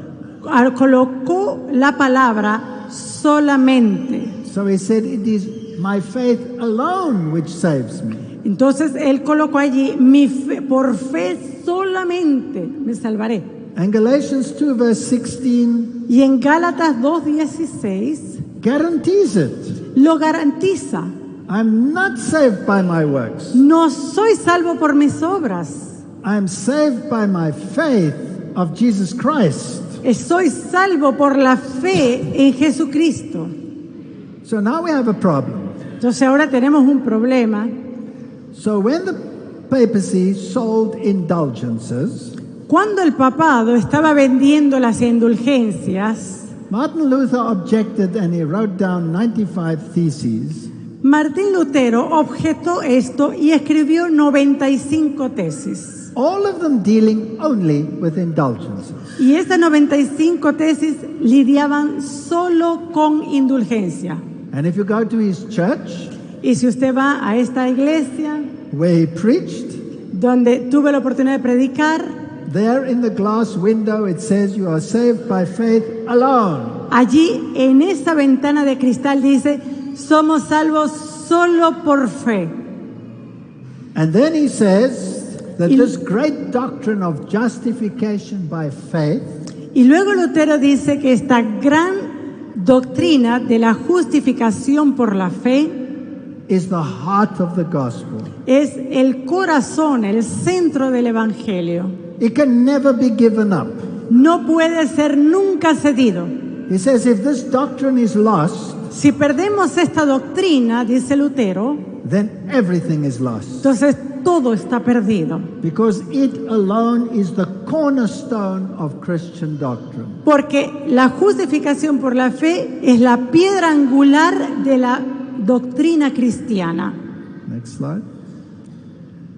Speaker 2: colocó la palabra solamente.
Speaker 1: So he said, it is my faith alone which saves me.
Speaker 2: Entonces él colocó allí, por fe solamente me salvaré.
Speaker 1: And Galatians 2 verse 16
Speaker 2: Y en Gálatas 2:16
Speaker 1: guarantees it.
Speaker 2: lo garantiza.
Speaker 1: I'm not saved by my works.
Speaker 2: No soy salvo por mis obras.
Speaker 1: I'm saved by my faith of Jesus Christ.
Speaker 2: Soy salvo por la fe en Jesucristo.
Speaker 1: So now we have a problem.
Speaker 2: Entonces ahora tenemos un problema.
Speaker 1: So when the papacy sold indulgences,
Speaker 2: Cuando el papado estaba vendiendo las indulgencias,
Speaker 1: Martin Luther objected and he wrote down 95 theses.
Speaker 2: Martín Lutero objetó esto y escribió 95 tesis.
Speaker 1: All of them dealing only with indulgences.
Speaker 2: Y estas 95 tesis lidiaban solo con indulgencia.
Speaker 1: And if you go to his church,
Speaker 2: Y si usted va a esta iglesia
Speaker 1: where he preached,
Speaker 2: donde tuve la oportunidad de predicar,
Speaker 1: there in the glass window it says you are saved by faith alone.
Speaker 2: allí en esa ventana de cristal dice, somos salvos solo por fe.
Speaker 1: And then he says that this great doctrine of justification by faith
Speaker 2: Y luego Lutero dice que esta gran doctrina de la justificación por la fe
Speaker 1: is the heart of the gospel.
Speaker 2: es el corazón, el centro del evangelio.
Speaker 1: It can never be given up.
Speaker 2: No puede ser nunca cedido.
Speaker 1: He says if this doctrine is lost,
Speaker 2: Si perdemos esta doctrina, dice Lutero,
Speaker 1: then everything is lost.
Speaker 2: entonces todo está perdido.
Speaker 1: Because it alone is the cornerstone of Christian doctrine.
Speaker 2: Porque la justificación por la fe es la piedra angular de la doctrina cristiana.
Speaker 1: Next slide.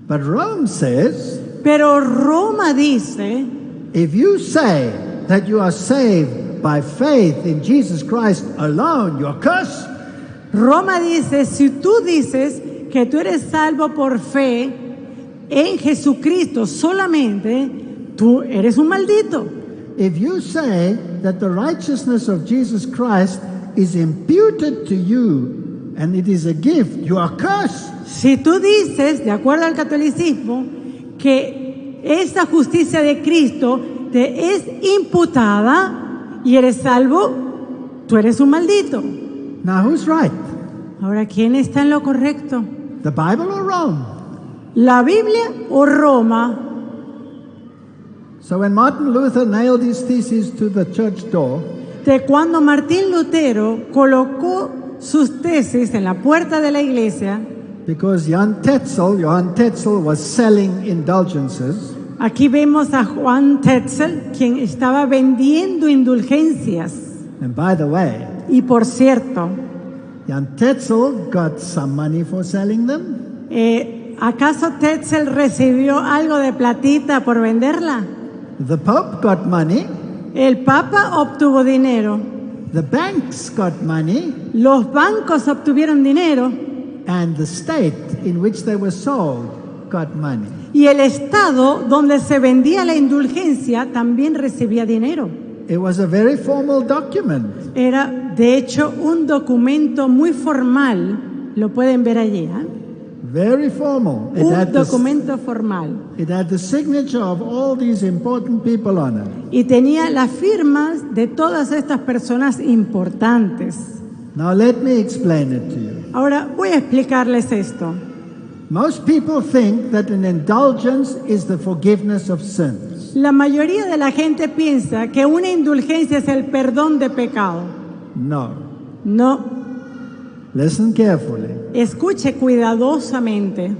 Speaker 1: But Rome says,
Speaker 2: Pero Roma dice,
Speaker 1: if you say that you are saved by faith in Jesus Christ alone, you are cursed.
Speaker 2: Roma dice, si tú dices que tú eres salvo por fe en Jesucristo solamente, tú eres un maldito.
Speaker 1: If you say that the righteousness of Jesus Christ is imputed to you and it is a gift, you are cursed.
Speaker 2: Si tú dices, de acuerdo al catolicismo, que esa justicia de Cristo te es imputada y eres salvo, tú eres un maldito.
Speaker 1: Now who's right?
Speaker 2: Ahora, ¿quién está en lo correcto?
Speaker 1: The Bible or Rome?
Speaker 2: ¿La Biblia o Roma?
Speaker 1: So when Martin Luther nailed his thesis to the church door,
Speaker 2: De cuando Martín Lutero colocó sus tesis en la puerta de la iglesia,
Speaker 1: because Johann Tetzel was selling indulgences,
Speaker 2: aquí vemos a Juan Tetzel, quien estaba vendiendo indulgencias.
Speaker 1: and by the way,
Speaker 2: Y por cierto,
Speaker 1: Johann Tetzel got some money for selling them.
Speaker 2: ¿acaso Tetzel recibió algo de platita por venderla?
Speaker 1: The Pope got money.
Speaker 2: El Papa obtuvo dinero,
Speaker 1: The banks got money.
Speaker 2: los bancos obtuvieron dinero
Speaker 1: And the state in which they were sold got money.
Speaker 2: y el Estado donde se vendía la indulgencia también recibía dinero.
Speaker 1: It was a very formal document.
Speaker 2: Era, de hecho, un documento muy formal. Lo pueden ver allí, ¿eh?
Speaker 1: Very formal.
Speaker 2: Un documento formal.
Speaker 1: It had the signature of all these important people on it.
Speaker 2: Y tenía las firmas de todas estas personas importantes.
Speaker 1: Now let me explain it to you.
Speaker 2: Ahora voy a explicarles esto.
Speaker 1: Most people think that an indulgence is the forgiveness of sins.
Speaker 2: La mayoría de la gente piensa que una indulgencia es el perdón de pecado.
Speaker 1: No.
Speaker 2: No,
Speaker 1: Listen carefully.
Speaker 2: escuche cuidadosamente.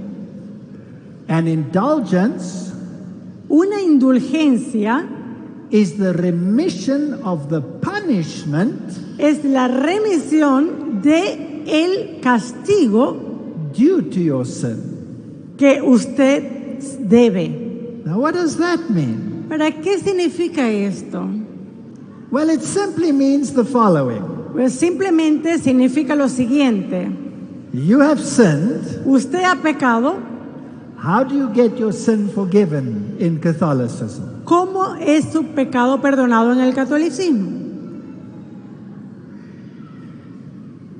Speaker 1: An indulgence
Speaker 2: Una indulgencia
Speaker 1: is the remission of the punishment
Speaker 2: es la remisión de el castigo
Speaker 1: due to your sin.
Speaker 2: que usted debe.
Speaker 1: Now what does that mean?
Speaker 2: ¿Para qué significa esto?
Speaker 1: Well, it simply means the following.
Speaker 2: Pues simplemente significa lo siguiente.
Speaker 1: You have sinned.
Speaker 2: Usted ha pecado.
Speaker 1: How do you get your sin forgiven in Catholicism?
Speaker 2: ¿Cómo es su pecado perdonado en el catolicismo?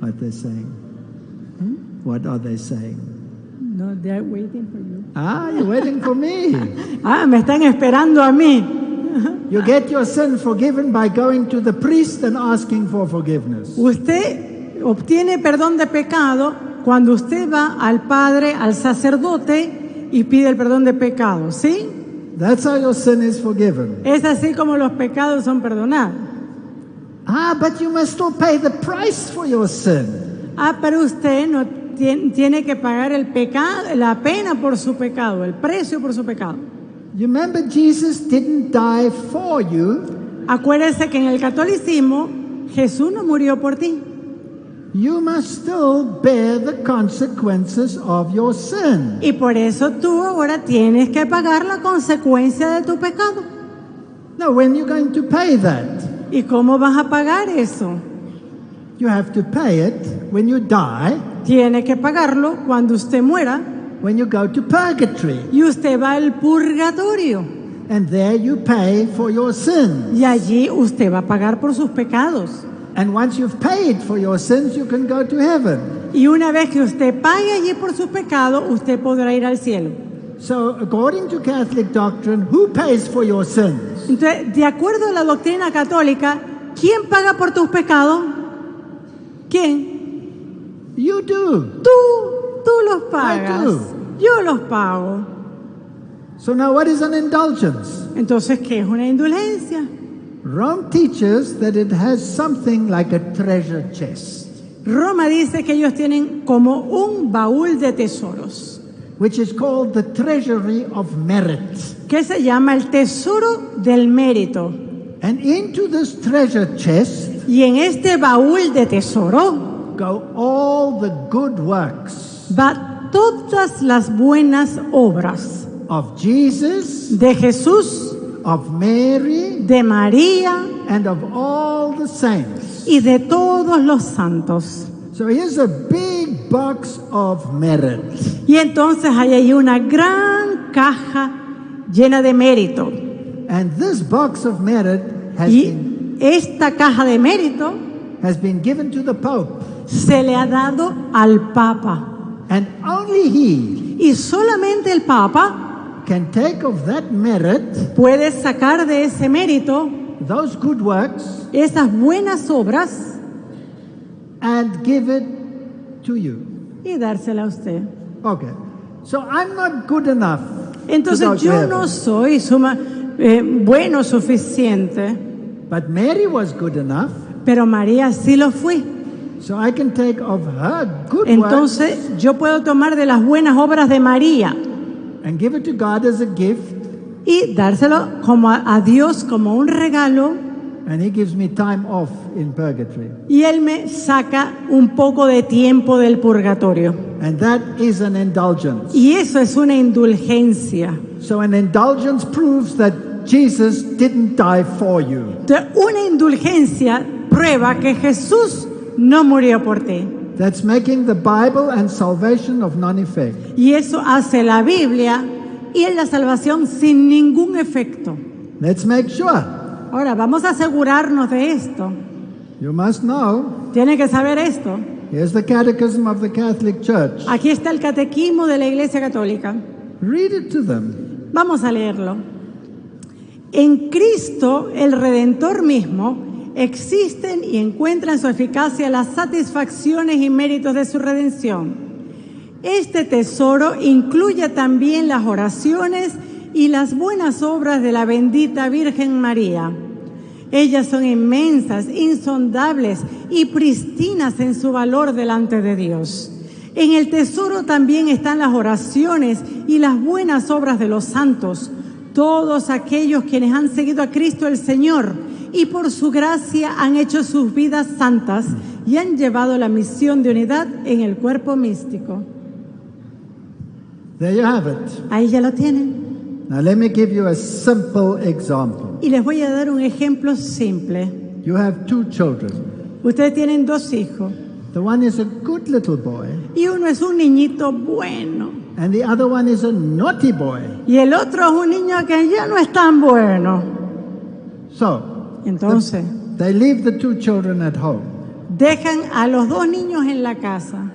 Speaker 1: What they're saying. What are they saying?
Speaker 2: No, they're waiting for you.
Speaker 1: Ah, you're waiting for me.
Speaker 2: Ah, me están esperando a mí.
Speaker 1: You get your sin forgiven by going to the priest and asking for forgiveness.
Speaker 2: Usted obtiene perdón de pecado cuando usted va al padre, al sacerdote y pide el perdón de pecado, ¿sí?
Speaker 1: That's how your sin is forgiven.
Speaker 2: Es así como los pecados son perdonados.
Speaker 1: Ah, but you must still pay the price for your sin.
Speaker 2: Ah, pero usted no tiene que pagar el pecado, la pena por su pecado, el precio por su pecado.
Speaker 1: You remember Jesus didn't die for you.
Speaker 2: Acuérdese que en el catolicismo Jesús no murió por ti.
Speaker 1: You must still bear the consequences of your sin.
Speaker 2: Y por eso tú ahora tienes que pagar la consecuencia de tu pecado.
Speaker 1: Now, when you're going to pay that?
Speaker 2: ¿Y cómo vas a pagar eso?
Speaker 1: You have to pay it when you die,
Speaker 2: Tiene que pagarlo cuando usted muera
Speaker 1: when you go to purgatory.
Speaker 2: y usted va al purgatorio.
Speaker 1: And there you pay for your sins.
Speaker 2: Y allí usted va a pagar por sus pecados.
Speaker 1: And once you've paid for your sins, you can go to heaven.
Speaker 2: Y una vez que usted pague allí por sus pecados, usted podrá ir al cielo.
Speaker 1: So, according to Catholic doctrine, who pays for your sins?
Speaker 2: Entonces, de acuerdo a la doctrina católica, ¿quién paga por tus pecados? ¿Quién?
Speaker 1: You do.
Speaker 2: Tú los pagas.
Speaker 1: I do.
Speaker 2: Yo los pago.
Speaker 1: So now what is an indulgence?
Speaker 2: Entonces, ¿qué es una indulgencia?
Speaker 1: Rome teaches that it has something like a treasure chest,
Speaker 2: Roma dice que ellos tienen como un baúl de tesoros,
Speaker 1: which is called the treasury of merit.
Speaker 2: que se llama el tesoro del mérito.
Speaker 1: And into this treasure chest
Speaker 2: Y en este baúl de tesoro
Speaker 1: go all the good works
Speaker 2: va todas las buenas obras
Speaker 1: of Jesus,
Speaker 2: de Jesús,
Speaker 1: of Mary,
Speaker 2: de María
Speaker 1: and of all the saints.
Speaker 2: y de todos los santos.
Speaker 1: So here's a big box of merit.
Speaker 2: Y entonces hay ahí una gran caja llena de mérito.
Speaker 1: And this box of merit
Speaker 2: Y esta caja de mérito
Speaker 1: has been given to the Pope.
Speaker 2: se le ha dado al Papa.
Speaker 1: And only he
Speaker 2: Y solamente el Papa
Speaker 1: can take of that merit,
Speaker 2: puede sacar de ese mérito
Speaker 1: those good works,
Speaker 2: esas buenas obras
Speaker 1: and give it to you.
Speaker 2: y dársela a usted.
Speaker 1: Okay. So I'm not good enough to go
Speaker 2: Entonces
Speaker 1: to
Speaker 2: yo
Speaker 1: heaven.
Speaker 2: no soy bueno suficiente,
Speaker 1: But Mary was good enough,
Speaker 2: pero María sí lo fue.
Speaker 1: so I can take of her good works
Speaker 2: Entonces yo puedo tomar de las buenas obras de María
Speaker 1: and give it to God as a gift,
Speaker 2: y dárselo como a Dios como un regalo,
Speaker 1: and he gives me time off in purgatory.
Speaker 2: y Él me saca un poco de tiempo del purgatorio.
Speaker 1: And that is an indulgence.
Speaker 2: Y eso es una indulgencia.
Speaker 1: So an indulgence proves that Jesus didn't die for you.
Speaker 2: Entonces, una indulgencia prueba que Jesús no murió por ti.
Speaker 1: That's making the Bible and salvation of none effect.
Speaker 2: Y eso hace la Biblia y la salvación sin ningún efecto.
Speaker 1: Let's make sure.
Speaker 2: Ahora, vamos a asegurarnos de esto.
Speaker 1: You must know.
Speaker 2: Tiene que saber esto.
Speaker 1: Here's the Catechism of the Catholic Church.
Speaker 2: Aquí está el catequismo de la Iglesia Católica.
Speaker 1: Read it to them.
Speaker 2: Vamos a leerlo. En Cristo, el Redentor mismo, existen y encuentran su eficacia las satisfacciones y méritos de su redención. Este tesoro incluye también las oraciones y las buenas obras de la bendita Virgen María. Ellas son inmensas, insondables y pristinas en su valor delante de Dios. En el tesoro también están las oraciones y las buenas obras de los santos, todos aquellos quienes han seguido a Cristo el Señor y por su gracia han hecho sus vidas santas y han llevado la misión de unidad en el cuerpo místico.
Speaker 1: There you have it.
Speaker 2: Ahí ya lo tienen.
Speaker 1: Now let me give you a simple example.
Speaker 2: Y les voy a dar un ejemplo simple.
Speaker 1: You have two children.
Speaker 2: Ustedes tienen dos hijos
Speaker 1: The one is a good little boy,
Speaker 2: y uno es un niñito bueno
Speaker 1: and the other one is a naughty boy.
Speaker 2: y el otro es un niño que ya no es tan bueno.
Speaker 1: So,
Speaker 2: Entonces,
Speaker 1: they leave the two children at home.
Speaker 2: dejan a los dos niños en la casa.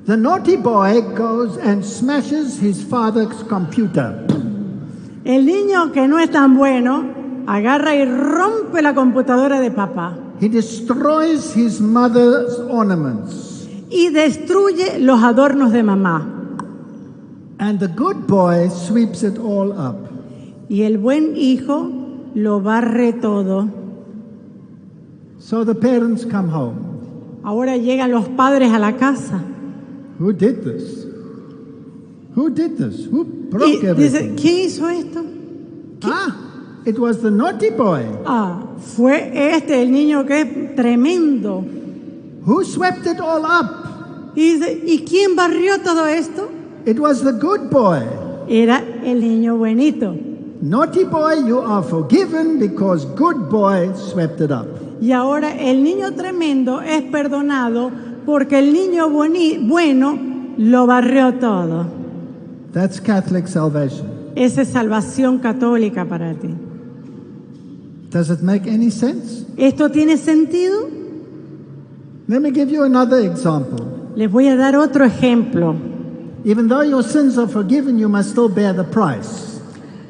Speaker 1: The naughty boy goes and smashes his father's computer.
Speaker 2: El niño que no es tan bueno agarra y rompe la computadora de papá
Speaker 1: He destroys his mother's ornaments.
Speaker 2: y destruye los adornos de mamá.
Speaker 1: And the good boy sweeps it all up.
Speaker 2: Y el buen hijo lo barre todo.
Speaker 1: So the parents come home.
Speaker 2: Ahora llegan los padres a la casa
Speaker 1: Who did this? Who did this? Who
Speaker 2: y
Speaker 1: broke
Speaker 2: dice,
Speaker 1: everything?
Speaker 2: ¿quién hizo esto?
Speaker 1: It was the naughty boy.
Speaker 2: Fue el niño que es tremendo.
Speaker 1: Who swept it all up?
Speaker 2: Y dice, ¿y quién barrió todo esto?
Speaker 1: It was the good boy.
Speaker 2: Era el niño buenito.
Speaker 1: Naughty boy, you are forgiven because good boy swept it up.
Speaker 2: Y ahora el niño tremendo es perdonado porque el niño bueno lo barrió todo.
Speaker 1: That's Catholic salvation.
Speaker 2: Esa es salvación católica para ti.
Speaker 1: Does it make any sense?
Speaker 2: ¿Esto tiene sentido?
Speaker 1: Let me give you another example.
Speaker 2: Les voy a dar otro ejemplo.
Speaker 1: Even though your sins are forgiven, you must still bear the price.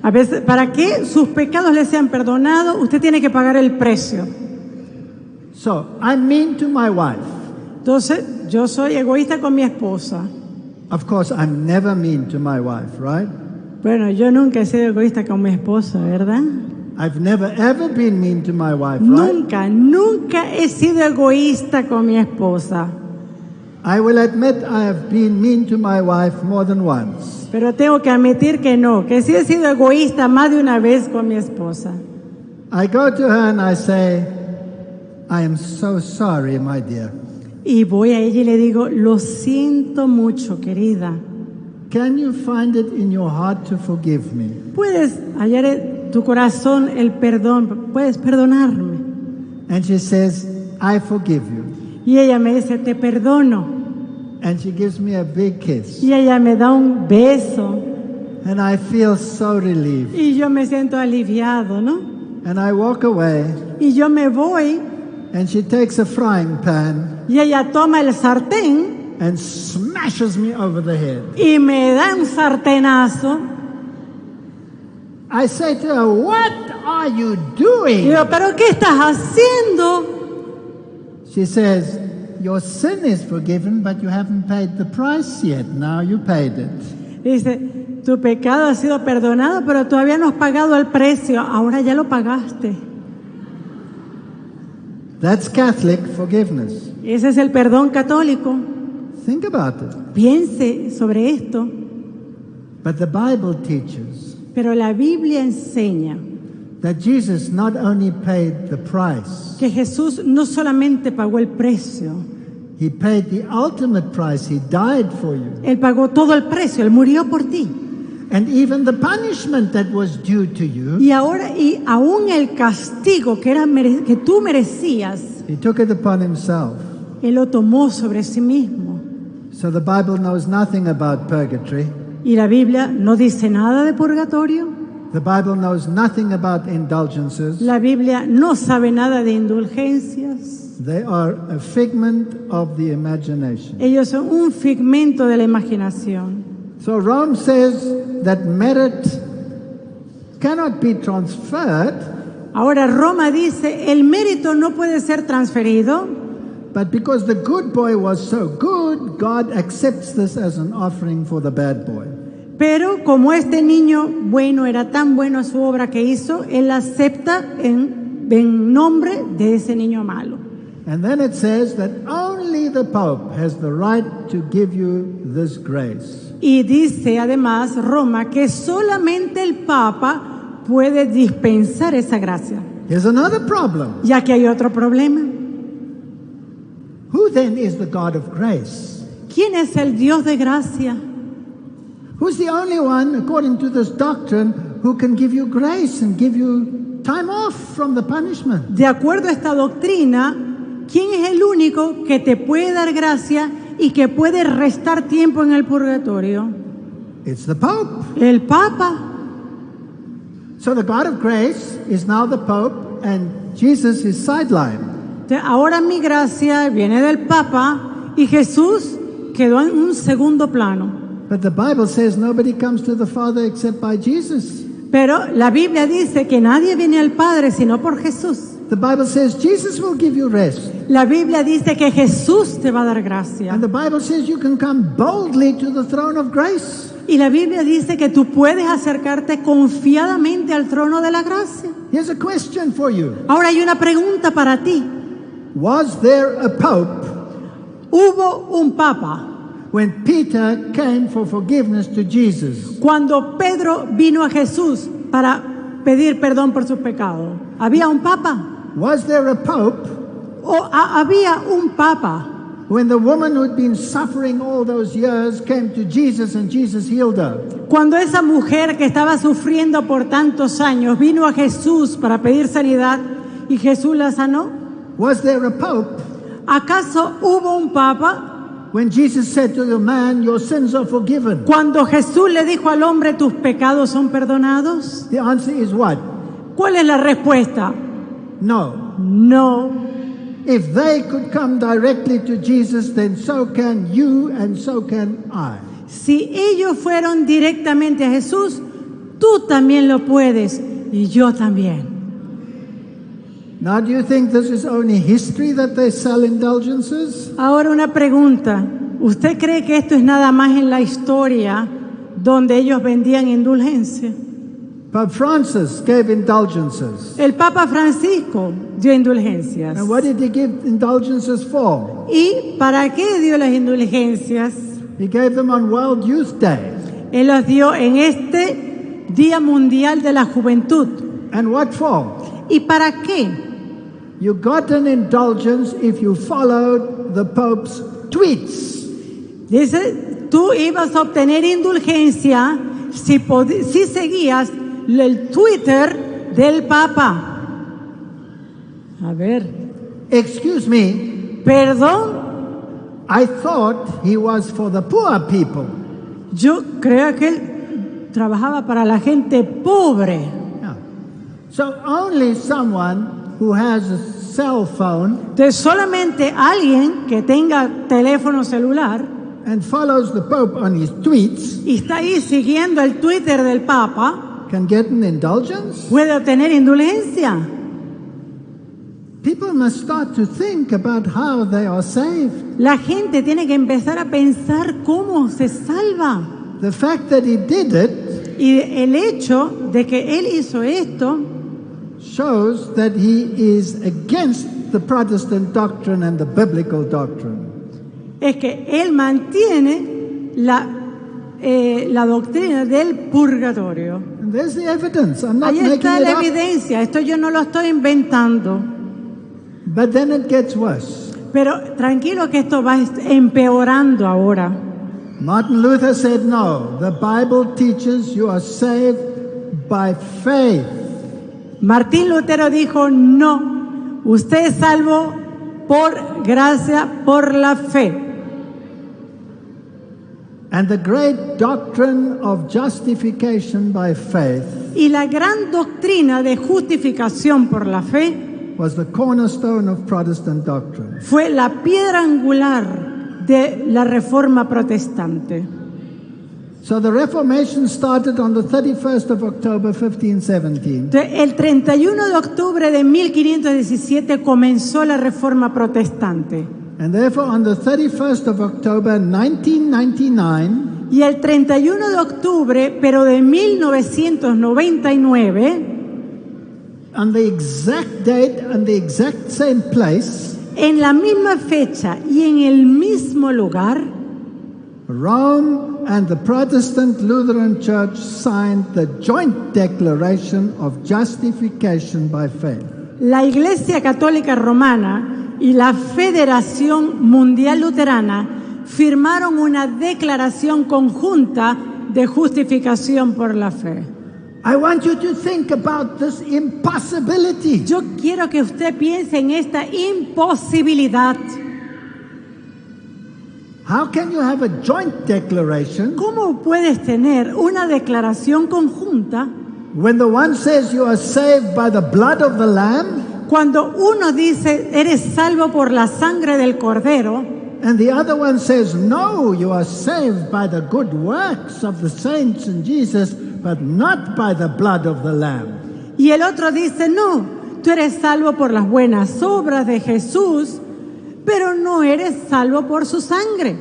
Speaker 2: A veces, para que sus pecados les sean perdonados, usted tiene que pagar el precio.
Speaker 1: So, I'm mean to my wife.
Speaker 2: Entonces, yo soy egoísta con mi esposa.
Speaker 1: Of course, I'm never mean to my wife, right?
Speaker 2: Bueno, yo nunca he sido egoísta con mi esposa, ¿verdad?
Speaker 1: I've never ever been mean to my wife, right?
Speaker 2: Nunca he sido egoísta con mi esposa.
Speaker 1: I will admit I have been mean to my wife more than once.
Speaker 2: Pero tengo que admitir que no, que sí he sido egoísta más de una vez con mi esposa.
Speaker 1: I go to her and I say, I am so sorry, my dear.
Speaker 2: Y voy a ella y le digo, lo siento mucho, querida.
Speaker 1: Can you find it in your heart to forgive me?
Speaker 2: ¿Puedes hallar en tu corazón el perdón? ¿Puedes perdonarme?
Speaker 1: And she says, I forgive you.
Speaker 2: Y ella me dice, te perdono.
Speaker 1: And she gives me a big kiss.
Speaker 2: Y ella me da un beso.
Speaker 1: And I feel so relieved.
Speaker 2: Y yo me siento aliviado, ¿no?
Speaker 1: And I walk away,
Speaker 2: Y yo me voy
Speaker 1: and she takes a frying pan
Speaker 2: y ella toma el sartén
Speaker 1: and smashes me over the head.
Speaker 2: y me da un sartenazo.
Speaker 1: I say to her, what are you
Speaker 2: Y
Speaker 1: doing?
Speaker 2: digo, ¿pero qué estás haciendo?
Speaker 1: She says, your sin is forgiven, but you haven't paid the price yet. Now you paid it.
Speaker 2: Dice, tu pecado ha sido perdonado, pero todavía no has pagado el precio. Ahora ya lo pagaste.
Speaker 1: That's Catholic forgiveness.
Speaker 2: Ese es el perdón católico.
Speaker 1: Think about it.
Speaker 2: Piense sobre esto.
Speaker 1: But the Bible teaches
Speaker 2: Pero la Biblia enseña
Speaker 1: that Jesus not only paid the price,
Speaker 2: que Jesús no solamente pagó el precio,
Speaker 1: he paid the ultimate price. He died for you.
Speaker 2: Él pagó todo el precio, Él murió por ti.
Speaker 1: And even the punishment that was due to you,
Speaker 2: Y ahora, y aún el castigo que tú merecías,
Speaker 1: he took it upon himself.
Speaker 2: Él lo tomó sobre sí mismo.
Speaker 1: So the Bible knows nothing about purgatory.
Speaker 2: Y la Biblia no dice nada de purgatorio.
Speaker 1: The Bible knows nothing about indulgences.
Speaker 2: La Biblia no sabe nada de indulgencias.
Speaker 1: They are a figment of the imagination.
Speaker 2: Ellos son un figmento de la imaginación.
Speaker 1: So Rome says that merit cannot be transferred,
Speaker 2: Ahora Roma dice, el mérito no puede ser transferido,
Speaker 1: but because the good boy was so good, God accepts this as an offering for the bad boy.
Speaker 2: pero como este niño bueno era tan bueno a su obra que hizo, Él acepta en nombre de ese niño malo.
Speaker 1: And then it says that only the Pope has the right to give you this grace.
Speaker 2: Y dice además Roma que solamente el Papa puede dispensar esa gracia.
Speaker 1: Here's another problem.
Speaker 2: Ya que hay otro problema.
Speaker 1: Who then is the God of grace?
Speaker 2: ¿Quién es el Dios de gracia?
Speaker 1: Who's the only one, according to this doctrine, who can give you grace and give you time off from the punishment?
Speaker 2: De acuerdo a esta doctrina, ¿quién es el único que te puede dar gracia y que puede restar tiempo en el purgatorio?
Speaker 1: It's the Pope.
Speaker 2: El Papa.
Speaker 1: So the God of grace is now the Pope, and Jesus is sidelined.
Speaker 2: Ahora mi gracia viene del Papa y Jesús quedó en un segundo plano.
Speaker 1: But the Bible says nobody comes to the Father except by Jesus.
Speaker 2: Pero la Biblia dice que nadie viene al Padre sino por Jesús.
Speaker 1: The Bible says Jesus will give you rest.
Speaker 2: La Biblia dice que Jesús te va a dar gracia.
Speaker 1: And the Bible says you can come boldly to the throne of grace.
Speaker 2: Y la Biblia dice que tú puedes acercarte confiadamente al trono de la gracia.
Speaker 1: Here's a question for you.
Speaker 2: Ahora hay una pregunta para ti.
Speaker 1: Was there a Pope
Speaker 2: Hubo un Papa
Speaker 1: when Peter came for forgiveness to Jesus?
Speaker 2: cuando Pedro vino a Jesús para pedir perdón por sus pecados. ¿Había un Papa?
Speaker 1: Was there a Pope
Speaker 2: Había un Papa
Speaker 1: when the woman who'd been suffering all those years came to Jesus and Jesus healed her?
Speaker 2: cuando esa mujer que estaba sufriendo por tantos años vino a Jesús para pedir sanidad y Jesús la sanó?
Speaker 1: Was there a Pope
Speaker 2: ¿Acaso hubo un Papa
Speaker 1: when Jesus said to the man, your sins are forgiven?
Speaker 2: cuando Jesús le dijo al hombre, tus pecados son perdonados?
Speaker 1: The answer is what?
Speaker 2: ¿Cuál es la respuesta?
Speaker 1: No.
Speaker 2: No.
Speaker 1: If they could come directly to Jesus, then so can you and so can I.
Speaker 2: Si ellos fueron directamente a Jesús, tú también lo puedes y yo también.
Speaker 1: Now, do you think this is only history that they sell indulgences?
Speaker 2: Ahora una pregunta. ¿Usted cree que esto es nada más en la historia donde ellos vendían indulgencia?
Speaker 1: Pope Francis gave indulgences.
Speaker 2: El Papa Francisco dio indulgencias.
Speaker 1: And what did he give indulgences for?
Speaker 2: ¿Y para qué dio las indulgencias?
Speaker 1: He gave them on World Youth Day.
Speaker 2: Él los dio en este Día Mundial de la Juventud.
Speaker 1: And what for?
Speaker 2: ¿Y para qué?
Speaker 1: You got an indulgence if you followed the Pope's tweets.
Speaker 2: Dice, tú ibas a obtener indulgencia si seguías el Twitter del Papa. A ver.
Speaker 1: Excuse me,
Speaker 2: Perdón,
Speaker 1: I thought he was for the poor people.
Speaker 2: yo creo que él trabajaba para la gente pobre.
Speaker 1: Yeah. So only someone who has a cell phone
Speaker 2: Entonces solamente alguien que tenga teléfono celular
Speaker 1: and follows the Pope on his tweets
Speaker 2: y está ahí siguiendo el Twitter del Papa
Speaker 1: can get an indulgence.
Speaker 2: puede obtener indulgencia.
Speaker 1: People must start to think about how they are saved.
Speaker 2: La gente tiene que empezar a pensar cómo se salva.
Speaker 1: The fact that he did it
Speaker 2: Y el hecho de que él hizo esto
Speaker 1: shows that he is against the Protestant doctrine and the biblical doctrine.
Speaker 2: es que él mantiene la doctrina del purgatorio.
Speaker 1: And there's the evidence. I'm not
Speaker 2: Ahí
Speaker 1: making
Speaker 2: está
Speaker 1: it
Speaker 2: la
Speaker 1: up.
Speaker 2: evidencia. Esto yo no lo estoy inventando.
Speaker 1: But then it gets worse.
Speaker 2: Pero tranquilo que esto va empeorando ahora.
Speaker 1: Martin Luther said, no, the Bible teaches you are saved by faith.
Speaker 2: Martín Lutero dijo, no, usted es salvo por gracia, por la fe.
Speaker 1: And the great doctrine of justification by faith
Speaker 2: Y la gran doctrina de justificación por la fe
Speaker 1: was the cornerstone of Protestant doctrine.
Speaker 2: fue la piedra angular de la reforma protestante.
Speaker 1: So the Reformation started on the 31st of October 1517.
Speaker 2: Entonces, el 31 de octubre de 1517 comenzó la reforma protestante.
Speaker 1: And therefore on the 31st of October 1999,
Speaker 2: Y el 31 de octubre, pero de 1999,
Speaker 1: on the exact date and the exact same place,
Speaker 2: en la misma fecha y en el mismo lugar,
Speaker 1: Rome and the Protestant Lutheran Church signed the joint declaration of justification by faith.
Speaker 2: la Iglesia Católica Romana y la Federación Mundial Luterana firmaron una declaración conjunta de justificación por la fe.
Speaker 1: I want you to think about this impossibility.
Speaker 2: Yo quiero que usted piense en esta imposibilidad.
Speaker 1: How can you have a joint declaration
Speaker 2: ¿Cómo puedes tener una declaración conjunta
Speaker 1: when the one says you are saved by the blood of the Lamb
Speaker 2: cuando uno dice eres salvo por la sangre del Cordero
Speaker 1: and the other one says no, you are saved by the good works of the saints in Jesus but not by the blood of the Lamb?
Speaker 2: y el otro dice no, tú eres salvo por las buenas obras de Jesús, pero no eres salvo por su sangre?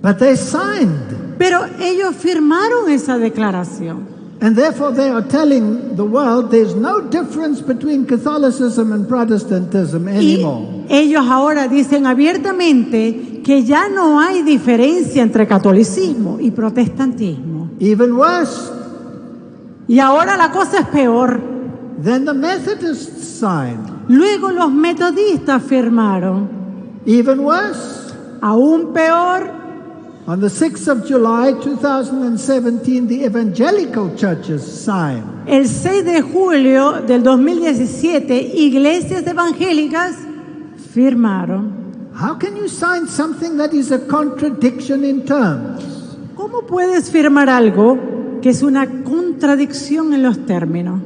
Speaker 1: But they signed,
Speaker 2: Pero ellos firmaron esa declaración.
Speaker 1: and therefore they are telling the world there's no difference between Catholicism and Protestantism
Speaker 2: Y
Speaker 1: anymore.
Speaker 2: ellos ahora dicen abiertamente que ya no hay diferencia entre catolicismo y protestantismo.
Speaker 1: Even worse,
Speaker 2: Y ahora la cosa es peor.
Speaker 1: then the Methodists signed.
Speaker 2: Luego los metodistas firmaron.
Speaker 1: Even worse,
Speaker 2: Aún peor,
Speaker 1: on the 6th of July 2017, the evangelical churches signed.
Speaker 2: el 6 de julio del 2017, iglesias evangélicas firmaron.
Speaker 1: How can you sign something that is a contradiction in terms?
Speaker 2: ¿Cómo puedes firmar algo que es una contradicción en los términos?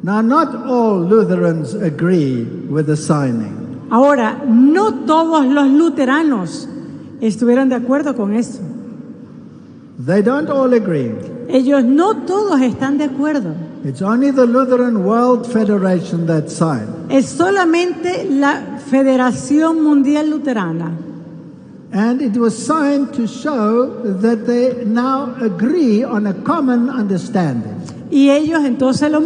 Speaker 1: Now, not all Lutherans agree with the signing.
Speaker 2: Ahora, no todos los luteranos estuvieron de acuerdo con eso.
Speaker 1: They don't all agree.
Speaker 2: Ellos no todos están de acuerdo.
Speaker 1: It's only the Lutheran World Federation that signed.
Speaker 2: Es solamente la Federación Mundial Luterana.
Speaker 1: And it was signed to show that they now agree on a common understanding.
Speaker 2: Y ellos entonces lo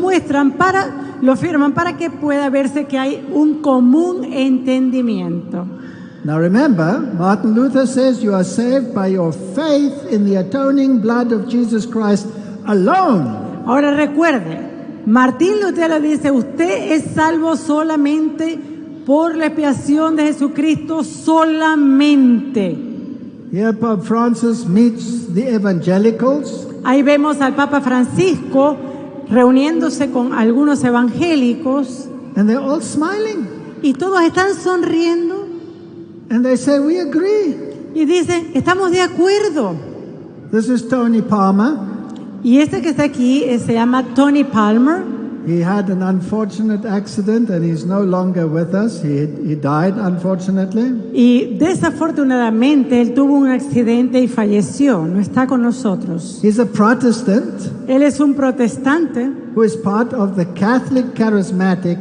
Speaker 2: firman para que pueda verse que hay un común entendimiento.
Speaker 1: Now remember, Martin Luther says you are saved by your faith in the atoning blood of Jesus Christ alone.
Speaker 2: Ahora recuerde, Martín Lutero dice, usted es salvo solamente por la expiación de Jesucristo solamente.
Speaker 1: Here Pope Francis meets the evangelicals,
Speaker 2: Ahí vemos al Papa Francisco reuniéndose con algunos evangélicos
Speaker 1: and they're all smiling.
Speaker 2: y todos están sonriendo
Speaker 1: And they say, we agree.
Speaker 2: y dicen, estamos de acuerdo.
Speaker 1: This is Tony Palmer.
Speaker 2: Y este que está aquí se llama Tony Palmer.
Speaker 1: He had an unfortunate accident and he's no longer with us. He died, unfortunately.
Speaker 2: Y desafortunadamente él tuvo un accidente y falleció, no está con nosotros.
Speaker 1: He's a Protestant
Speaker 2: Él es un protestante
Speaker 1: who is part of the Catholic Charismatic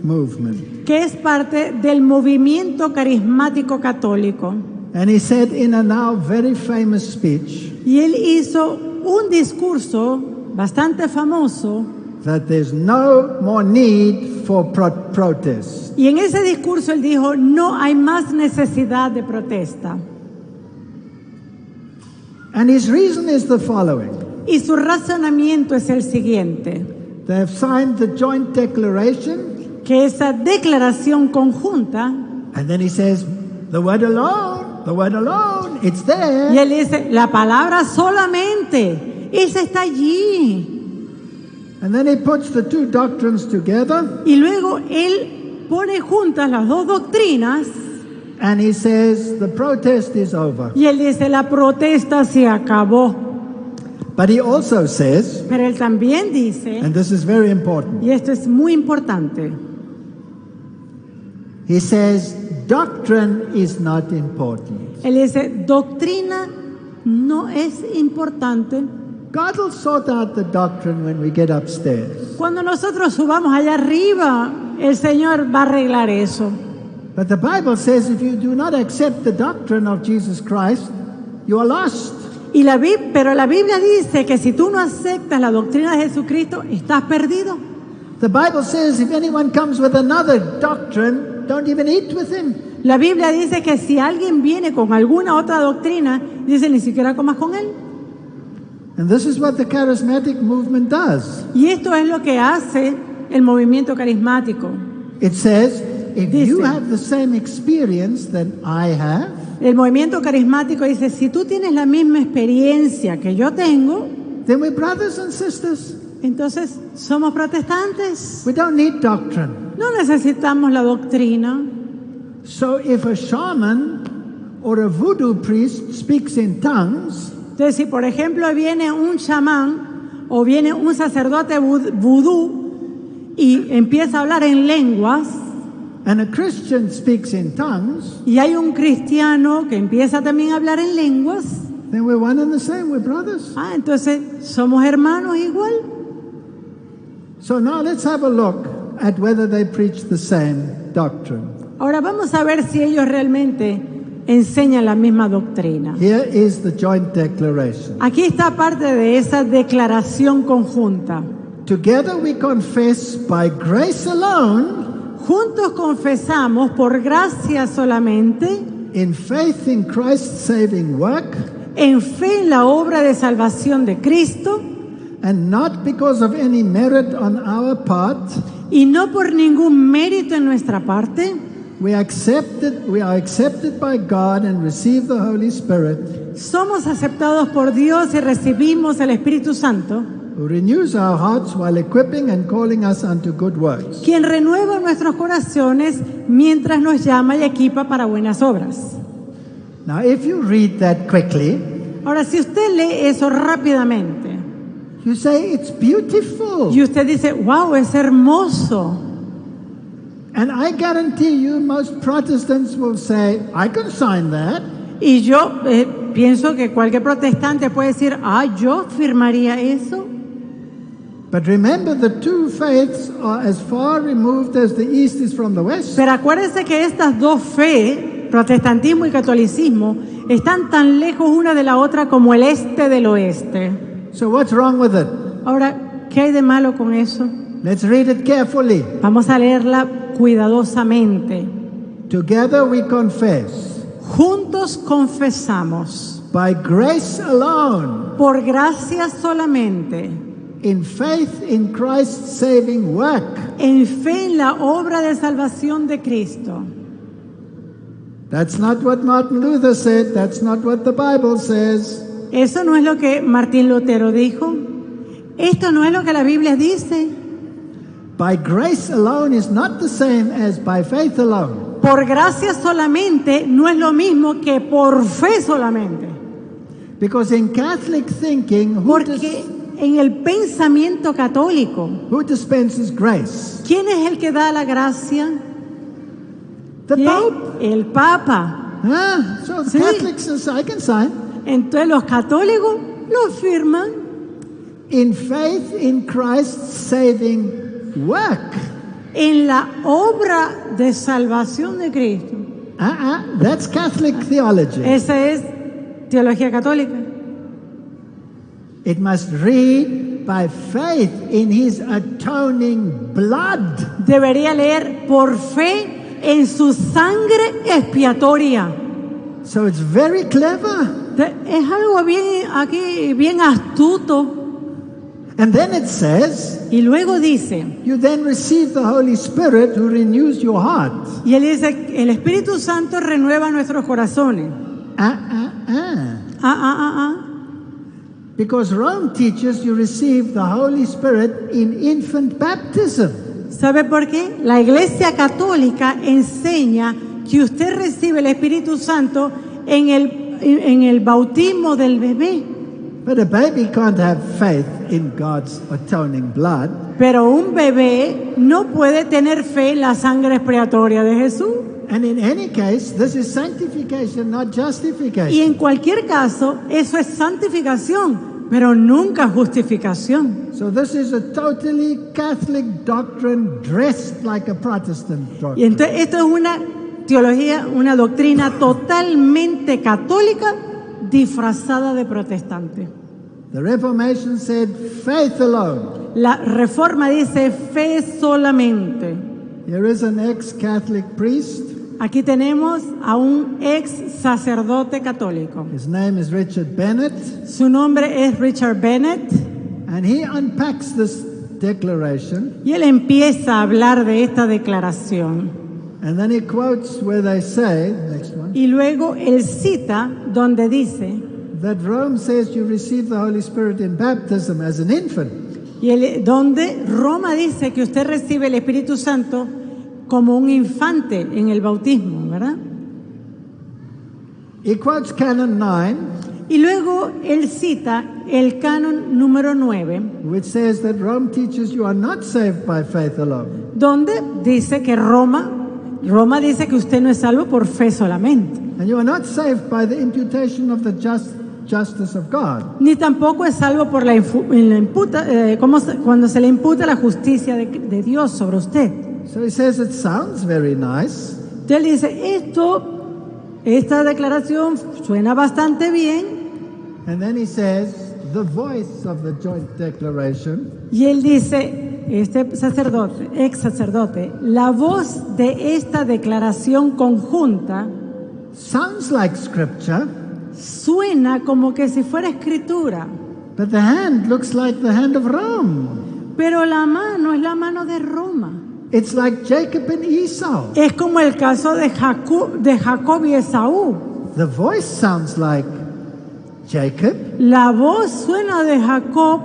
Speaker 1: Movement.
Speaker 2: que es parte del movimiento carismático católico.
Speaker 1: And he said in a now very famous speech
Speaker 2: Y él hizo un discurso bastante famoso
Speaker 1: that there's no more need for protest.
Speaker 2: y en ese discurso él dijo, no hay más necesidad de protesta.
Speaker 1: And his reason is the following.
Speaker 2: Y su razonamiento es el siguiente,
Speaker 1: They have signed the joint declaration,
Speaker 2: que esa declaración conjunta,
Speaker 1: and then he says, the word alone, it's there.
Speaker 2: y él dice, la palabra solamente, esa está allí.
Speaker 1: And then he puts the two doctrines together,
Speaker 2: Y luego él pone juntas las dos doctrinas
Speaker 1: and he says, the protest is over.
Speaker 2: y él dice, la protesta se acabó.
Speaker 1: But he also says,
Speaker 2: Pero él también dice,
Speaker 1: and this is very important,
Speaker 2: y esto es muy importante,
Speaker 1: he says, doctrine is not important.
Speaker 2: él dice, doctrina no es importante.
Speaker 1: God will sort out the doctrine when we get upstairs.
Speaker 2: Cuando nosotros subamos allá arriba, el Señor va a arreglar eso.
Speaker 1: But the Bible says if you do not accept the doctrine of Jesus Christ, you are lost.
Speaker 2: Pero la Biblia dice que si tú no aceptas la doctrina de Jesucristo, estás perdido.
Speaker 1: The Bible says if anyone comes with another doctrine, don't even eat with him.
Speaker 2: La Biblia dice que si alguien viene con alguna otra doctrina, dice ni siquiera comas con él.
Speaker 1: And this is what the charismatic movement does.
Speaker 2: Y esto es lo que hace el movimiento carismático.
Speaker 1: It says, if
Speaker 2: Dice,
Speaker 1: you have the same experience that I have,
Speaker 2: el movimiento carismático dice, si tú tienes la misma experiencia que yo tengo,
Speaker 1: then we're brothers and sisters.
Speaker 2: entonces somos protestantes.
Speaker 1: We don't need doctrine.
Speaker 2: No necesitamos la doctrina.
Speaker 1: So if a shaman or a voodoo priest speaks in tongues,
Speaker 2: Entonces, si por ejemplo viene un chamán o viene un sacerdote vudú y empieza a hablar en lenguas,
Speaker 1: and a Christian speaks in tongues,
Speaker 2: y hay un cristiano que empieza también a hablar en lenguas,
Speaker 1: then we're one and the same, we're brothers.
Speaker 2: entonces somos hermanos igual.
Speaker 1: So now let's have a look at whether they preach the same doctrine.
Speaker 2: Ahora vamos a ver si ellos realmente enseñan la misma doctrina.
Speaker 1: Here is the joint declaration.
Speaker 2: Aquí está parte de esa declaración conjunta.
Speaker 1: Together we confess by grace alone,
Speaker 2: Juntos confesamos por gracia solamente,
Speaker 1: in faith in Christ's saving work,
Speaker 2: en fe en la obra de salvación de Cristo,
Speaker 1: and not because of any merit on our part.
Speaker 2: y no por ningún mérito en nuestra parte.
Speaker 1: We are accepted by God and receive the Holy Spirit,
Speaker 2: Somos aceptados por Dios y recibimos el Espíritu Santo,
Speaker 1: who renews our hearts while equipping and calling us unto good works.
Speaker 2: quien renueva nuestros corazones mientras nos llama y equipa para buenas obras.
Speaker 1: Now, if you read that quickly,
Speaker 2: Ahora, si usted lee eso rápidamente
Speaker 1: you say it's beautiful.
Speaker 2: y usted dice, wow, es hermoso,
Speaker 1: And I guarantee you, most Protestants will say, I can sign that.
Speaker 2: y yo pienso que cualquier protestante puede decir, yo firmaría eso.
Speaker 1: But remember, the two faiths are as far removed as the East is from the West.
Speaker 2: Pero acuérdense que estas dos fe, protestantismo y catolicismo, están tan lejos una de la otra como el este del oeste.
Speaker 1: So what's wrong with it?
Speaker 2: Ahora, ¿qué hay de malo con eso?
Speaker 1: Let's read it carefully.
Speaker 2: Vamos a leerla cuidadosamente.
Speaker 1: Together we confess,
Speaker 2: Juntos confesamos,
Speaker 1: by grace alone,
Speaker 2: por gracia solamente,
Speaker 1: in faith in Christ's saving work.
Speaker 2: En fe en la obra de salvación de Cristo.
Speaker 1: That's not what Martin Luther said. That's not what the Bible says.
Speaker 2: Eso no es lo que Martín Lutero dijo. Esto no es lo que la Biblia dice.
Speaker 1: By grace alone is not the same as by faith alone.
Speaker 2: Por gracia solamente no es lo mismo que por fe solamente.
Speaker 1: Because in Catholic thinking,
Speaker 2: Porque en el pensamiento católico,
Speaker 1: who dispenses grace?
Speaker 2: ¿quién es el que da la gracia?
Speaker 1: The
Speaker 2: ¿Quién?
Speaker 1: Pope.
Speaker 2: El Papa.
Speaker 1: So the
Speaker 2: Sí.
Speaker 1: Catholics says, I can sign.
Speaker 2: Entonces los católicos lo firman
Speaker 1: In faith in Christ's saving work.
Speaker 2: en la obra de salvación de Cristo.
Speaker 1: That's Catholic theology.
Speaker 2: Esa es teología católica.
Speaker 1: It must read by faith in his atoning blood.
Speaker 2: Debería leer por fe en su sangre expiatoria.
Speaker 1: So it's very clever.
Speaker 2: Es algo bien astuto.
Speaker 1: And then it says,
Speaker 2: Y luego dice,
Speaker 1: you then receive the Holy Spirit who renews your heart.
Speaker 2: y él dice, el Espíritu Santo renueva nuestros corazones.
Speaker 1: Because Rome teaches you receive the Holy Spirit in infant baptism.
Speaker 2: ¿Sabe por qué? La Iglesia Católica enseña que usted recibe el Espíritu Santo en el bautismo del bebé.
Speaker 1: But a baby can't have faith in God's atoning blood.
Speaker 2: Pero un bebé no puede tener fe en la sangre expiatoria de Jesús.
Speaker 1: And in any case, this is sanctification, not
Speaker 2: Y
Speaker 1: justification.
Speaker 2: en cualquier caso, eso es santificación, pero nunca justificación.
Speaker 1: So this is a totally Catholic doctrine dressed like a Protestant
Speaker 2: Y
Speaker 1: doctrine.
Speaker 2: entonces esto es una teología, una doctrina totalmente católica disfrazada de protestante.
Speaker 1: The Reformation said faith alone.
Speaker 2: La Reforma dice fe solamente.
Speaker 1: Here is an ex-Catholic priest.
Speaker 2: Aquí tenemos a un ex sacerdote católico.
Speaker 1: His name is Richard Bennett.
Speaker 2: Su nombre es Richard Bennett
Speaker 1: And he unpacks this declaration.
Speaker 2: y él empieza a hablar de esta declaración.
Speaker 1: And then he quotes where they say, next one,
Speaker 2: Y luego él cita donde dice,
Speaker 1: that Rome says you receive the Holy Spirit in baptism as an infant.
Speaker 2: donde Roma dice que usted recibe el Espíritu Santo como un infante en el bautismo, ¿verdad?
Speaker 1: He quotes Canon 9,
Speaker 2: Y luego él cita el canon número 9,
Speaker 1: which says that Rome teaches you are not saved by faith alone.
Speaker 2: donde dice que Roma dice que usted no es salvo por fe solamente,
Speaker 1: And you are not saved by the imputation of the justice of God.
Speaker 2: ni tampoco es salvo por cuando se le imputa la justicia de Dios sobre usted.
Speaker 1: So he says it sounds very nice,
Speaker 2: Entonces él dice, esta declaración suena bastante bien,
Speaker 1: and then he says the voice of the joint declaration
Speaker 2: y él dice, este sacerdote, ex sacerdote, la voz de esta declaración conjunta
Speaker 1: sounds like scripture,
Speaker 2: suena como que si fuera escritura,
Speaker 1: but the hand looks like the hand of Rome.
Speaker 2: pero la mano es la mano de Roma.
Speaker 1: It's like Jacob and Esau.
Speaker 2: Es como el caso de Jacob y Esaú.
Speaker 1: The voice sounds like Jacob,
Speaker 2: La voz suena de Jacob,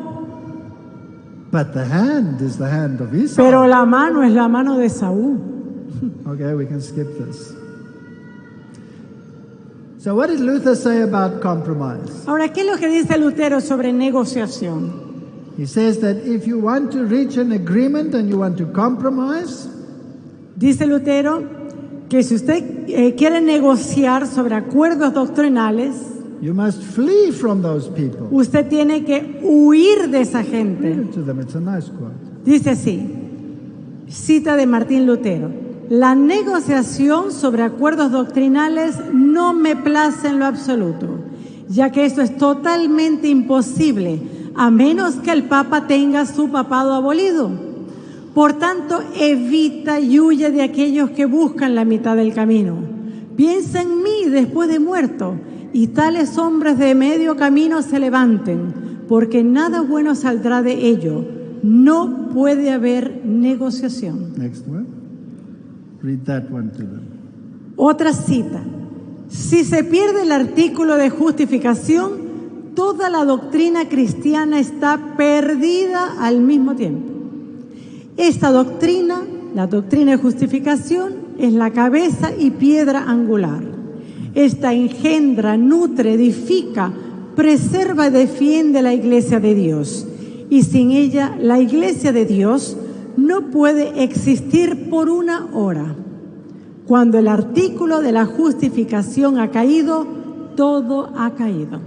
Speaker 1: but the hand is the hand of Esau.
Speaker 2: pero la mano es la mano de Esaú.
Speaker 1: Okay, we can skip this. So what did Luther say about compromise?
Speaker 2: Ahora, ¿qué es lo que dice Lutero sobre negociación?
Speaker 1: He says that if you want to reach an agreement and you want to compromise,
Speaker 2: Dice Lutero que si usted quiere negociar sobre acuerdos doctrinales,
Speaker 1: you must flee from those people.
Speaker 2: usted tiene que huir de esa gente.
Speaker 1: Read it to them. It's a nice quote.
Speaker 2: Dice así, cita de Martín Lutero: la negociación sobre acuerdos doctrinales no me place en lo absoluto, ya que esto es totalmente imposible a menos que el Papa tenga su papado abolido. Por tanto, evita y huye de aquellos que buscan la mitad del camino. Piensa en mí después de muerto, y tales hombres de medio camino se levanten, porque nada bueno saldrá de ello. No puede haber negociación.
Speaker 1: Next one. Read that one to them.
Speaker 2: Otra cita. Si se pierde el artículo de justificación, toda la doctrina cristiana está perdida al mismo tiempo. Esta doctrina, la doctrina de justificación, es la cabeza y piedra angular. Esta engendra, nutre, edifica, preserva y defiende la iglesia de Dios. Y sin ella, la iglesia de Dios no puede existir por una hora. Cuando el artículo de la justificación ha caído, todo ha caído.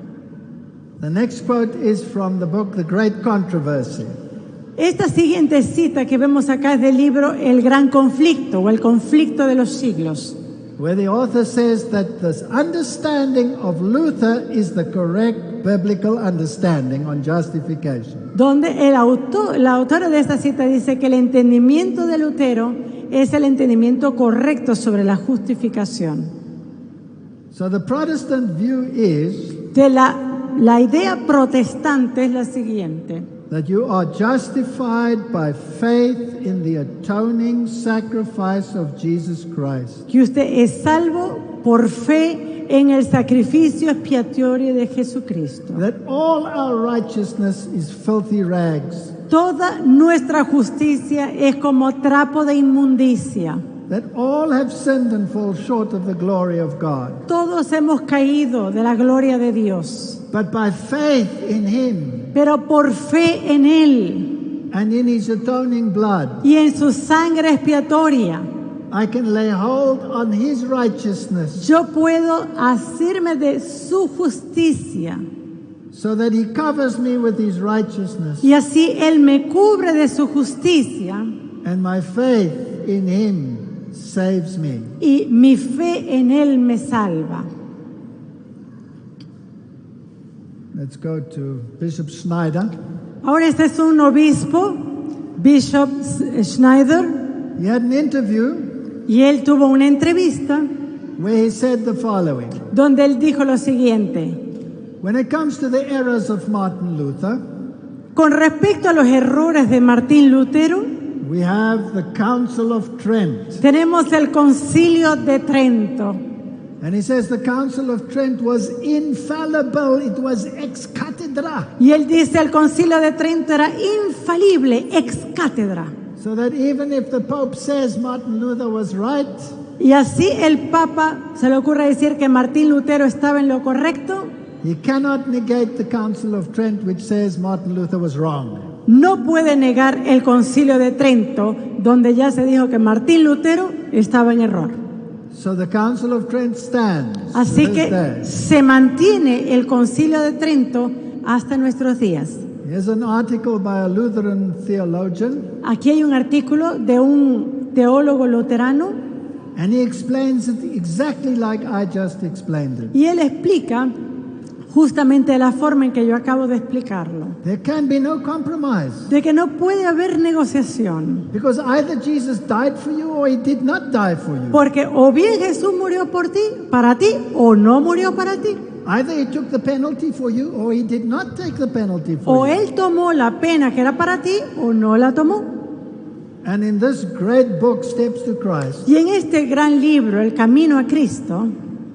Speaker 1: The next quote is from the book The Great Controversy.
Speaker 2: Esta siguiente cita que vemos acá es del libro El Gran Conflicto o El Conflicto de los Siglos,
Speaker 1: where the author says that the understanding of Luther is the correct biblical understanding on justification.
Speaker 2: donde la autora de esta cita dice que el entendimiento de Lutero es el entendimiento correcto sobre la justificación.
Speaker 1: So the Protestant view is
Speaker 2: La idea protestante es la siguiente:
Speaker 1: that you are justified by faith in the atoning sacrifice of Jesus Christ.
Speaker 2: que usted es salvo por fe en el sacrificio expiatorio de Jesucristo.
Speaker 1: That all our righteousness is filthy rags.
Speaker 2: Toda nuestra justicia es como trapo de inmundicia.
Speaker 1: That all have sinned and fall short of the glory of God.
Speaker 2: Todos hemos caído de la gloria de Dios,
Speaker 1: But by faith in Him
Speaker 2: pero por fe en Él
Speaker 1: and in His atoning blood,
Speaker 2: y en su sangre expiatoria,
Speaker 1: I can lay hold on His righteousness
Speaker 2: yo puedo asirme de su justicia
Speaker 1: so that He covers me with His righteousness,
Speaker 2: y así Él me cubre de su justicia
Speaker 1: and my faith in Him saves me.
Speaker 2: y mi fe en Él me salva.
Speaker 1: Let's go to Bishop Schneider.
Speaker 2: Ahora este es un obispo, Bishop Schneider,
Speaker 1: He had an interview
Speaker 2: y él tuvo una entrevista
Speaker 1: where he said the following.
Speaker 2: donde él dijo lo siguiente:
Speaker 1: When it comes to the errors of Martin Luther,
Speaker 2: con respecto a los errores de Martín Lutero,
Speaker 1: we have the Council of Trent.
Speaker 2: tenemos el Concilio de Trento.
Speaker 1: And he says the Council of Trent was infallible. It was ex cathedra.
Speaker 2: Y él dice el Concilio de Trento era infalible, ex cátedra.
Speaker 1: So that even if the Pope says Martin Luther was right,
Speaker 2: Y así el Papa se le ocurre decir que Martín Lutero estaba en lo correcto,
Speaker 1: he cannot negate the Council of Trent which says Martin Luther was wrong.
Speaker 2: no puede negar el Concilio de Trento, donde ya se dijo que Martín Lutero estaba en error.
Speaker 1: So the Council of Trent stands.
Speaker 2: Así
Speaker 1: to this
Speaker 2: que
Speaker 1: day.
Speaker 2: se mantiene el Concilio de Trento hasta nuestros días.
Speaker 1: Here's an article by a Lutheran theologian,
Speaker 2: Aquí hay un artículo de un teólogo luterano
Speaker 1: and he explains it exactly like I just explained it.
Speaker 2: y él explica justamente de la forma en que yo acabo de explicarlo,
Speaker 1: There can be no compromise.
Speaker 2: de que no puede haber negociación,
Speaker 1: Because either Jesus died for you or he did not die for you.
Speaker 2: porque o bien Jesús murió por ti, para ti, o no murió para ti,
Speaker 1: Either he took the penalty for you or he did not take the penalty
Speaker 2: o
Speaker 1: for you.
Speaker 2: él tomó la pena que era para ti o no la tomó.
Speaker 1: And in this great book, Steps to Christ,
Speaker 2: Y en este gran libro, El Camino a Cristo,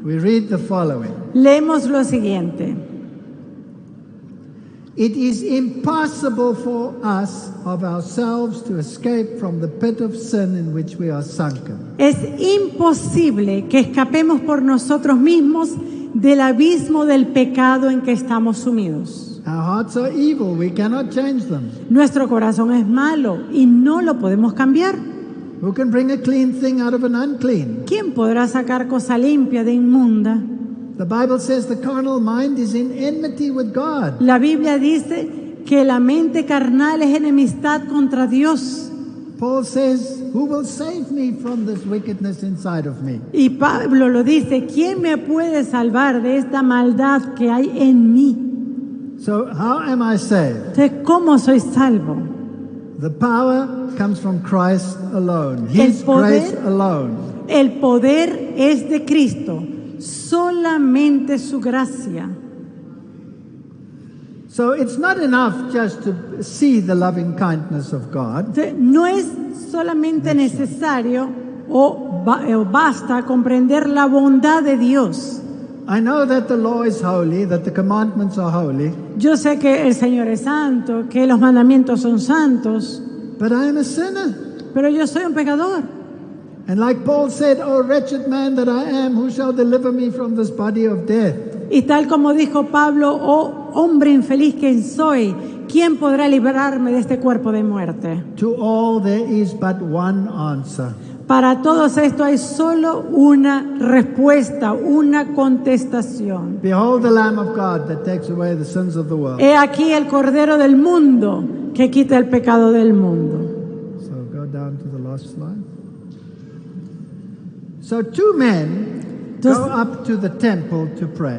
Speaker 1: we read the following.
Speaker 2: leemos lo siguiente:
Speaker 1: It is impossible for us of ourselves to escape from the pit of sin in which we are sunken.
Speaker 2: es imposible que escapemos por nosotros mismos del abismo del pecado en que estamos sumidos.
Speaker 1: Our hearts are evil, we cannot change them.
Speaker 2: Nuestro corazón es malo y no lo podemos cambiar.
Speaker 1: Who can bring a clean thing out of an unclean?
Speaker 2: ¿Quién podrá sacar cosa limpia de inmunda?
Speaker 1: The Bible says the carnal mind is in enmity with God.
Speaker 2: La Biblia dice que la mente carnal es enemistad contra Dios.
Speaker 1: Paul says, who will save me from this wickedness inside of me?
Speaker 2: Y Pablo lo dice: ¿quién me puede salvar de esta maldad que hay en mí?
Speaker 1: So how am I saved?
Speaker 2: Entonces, ¿cómo soy salvo?
Speaker 1: The power comes from Christ alone.
Speaker 2: El
Speaker 1: His
Speaker 2: poder-
Speaker 1: grace alone.
Speaker 2: El poder es de Cristo, solamente su gracia.
Speaker 1: So it's not enough just to see the loving kindness of God.
Speaker 2: Entonces, no es solamente necesario o basta comprender la bondad de Dios.
Speaker 1: I know that the law is holy, that the commandments are holy,
Speaker 2: Yo sé que el Señor es santo, que los mandamientos son santos,
Speaker 1: but I am a sinner.
Speaker 2: pero yo soy un pecador.
Speaker 1: And like Paul said, "O wretched man that I am, who shall deliver me from this body of death?"
Speaker 2: Y tal como dijo Pablo, oh hombre infeliz que soy, ¿quién podrá librarme de este cuerpo de muerte?
Speaker 1: To all there is but one answer.
Speaker 2: Para todos esto hay solo una respuesta, una contestación.
Speaker 1: Behold the Lamb of God that takes away the sins of the world.
Speaker 2: He aquí el Cordero del mundo que quita el pecado del mundo.
Speaker 1: So go down to the last slide. So two men go up to the temple to pray.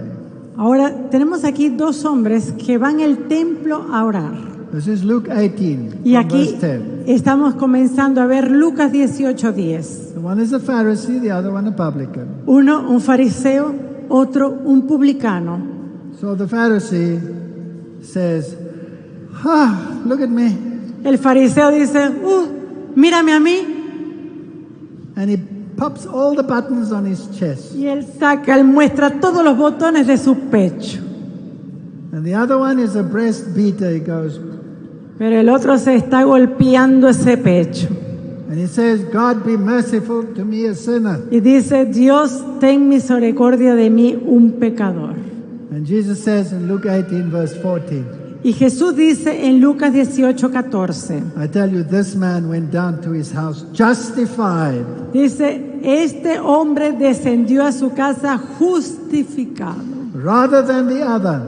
Speaker 2: Ahora tenemos aquí dos hombres que van al templo a orar.
Speaker 1: This is Luke 18,
Speaker 2: Y
Speaker 1: from
Speaker 2: aquí
Speaker 1: verse 10.
Speaker 2: estamos comenzando a ver Lucas 18:10.
Speaker 1: The one is a Pharisee, the other one a publican.
Speaker 2: Uno un fariseo, otro un publicano.
Speaker 1: So the Pharisee says, look at me.
Speaker 2: El fariseo dice, mírame a mí.
Speaker 1: And he pops all the buttons on his chest.
Speaker 2: Y él muestra todos los botones de su pecho.
Speaker 1: And the other one is a breast beater. He goes,
Speaker 2: Pero el otro se está golpeando ese pecho.
Speaker 1: and he says, God be merciful to me, a sinner.
Speaker 2: Y dice, Dios, ten misericordia de mí, un pecador.
Speaker 1: And Jesus says in Luke 18, verse 14,
Speaker 2: Y Jesús dice en Lucas 18:14,
Speaker 1: I tell you, this man went down to his house justified
Speaker 2: dice, este hombre descendió a su casa justificado,
Speaker 1: rather than the other.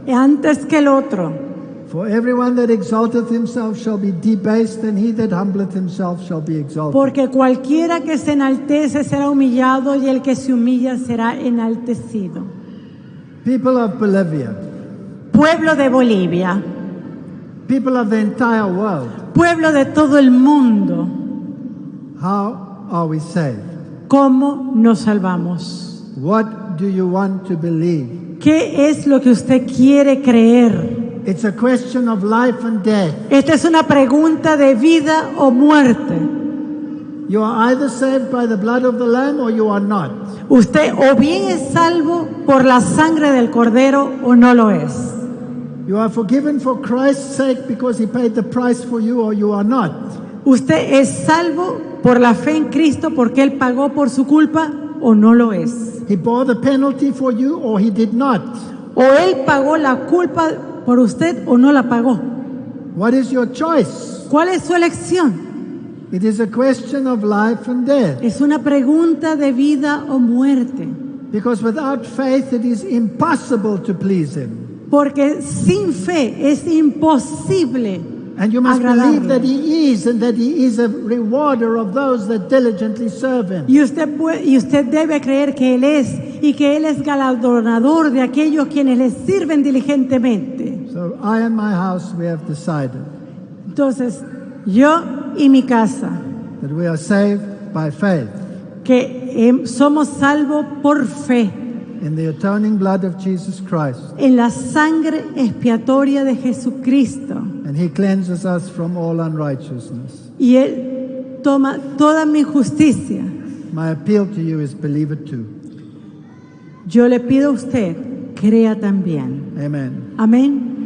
Speaker 2: antes que el otro.
Speaker 1: For everyone that exalteth himself shall be debased, and he that humbleth himself shall be exalted.
Speaker 2: Porque cualquiera que se enaltece será humillado, y el que se humilla será enaltecido.
Speaker 1: People of Bolivia,
Speaker 2: Pueblo de Bolivia,
Speaker 1: people of the entire world,
Speaker 2: pueblo de todo el mundo,
Speaker 1: how are we saved?
Speaker 2: ¿cómo nos salvamos?
Speaker 1: What do you want to believe?
Speaker 2: ¿Qué es lo que usted quiere creer?
Speaker 1: It's a question of life and death.
Speaker 2: Esta es una pregunta de vida o muerte.
Speaker 1: You are either saved by the blood of the Lamb or you are not.
Speaker 2: Usted o bien es salvo por la sangre del Cordero o no lo es.
Speaker 1: You are forgiven for Christ's sake because he paid the price for you, or you are not.
Speaker 2: Usted es salvo por la fe en Cristo porque Él pagó por su culpa o no lo es.
Speaker 1: He bore the penalty for you, or he did not.
Speaker 2: O Él pagó la culpa por usted o no la pagó.
Speaker 1: What is your choice?
Speaker 2: ¿Cuál es su elección?
Speaker 1: It is a question of life and death.
Speaker 2: Es una pregunta de vida o muerte.
Speaker 1: Because without faith it is impossible to please him.
Speaker 2: Porque sin fe es imposible
Speaker 1: And you must
Speaker 2: agradarle.
Speaker 1: believe that he is, and that he is a rewarder of those that diligently serve him.
Speaker 2: Y usted debe creer que Él es, y que Él es galardonador de aquellos quienes le sirven diligentemente.
Speaker 1: So I and my house, we have decided
Speaker 2: Entonces, yo y mi casa,
Speaker 1: that we are saved by faith
Speaker 2: que somos salvos por fe
Speaker 1: in the atoning blood of Jesus Christ.
Speaker 2: en la sangre expiatoria de Jesucristo.
Speaker 1: And he cleanses us from all unrighteousness.
Speaker 2: Y Él toma toda mi justicia.
Speaker 1: My appeal to you is believe it too.
Speaker 2: Yo le pido a usted, crea también.
Speaker 1: Amen.
Speaker 2: Amén.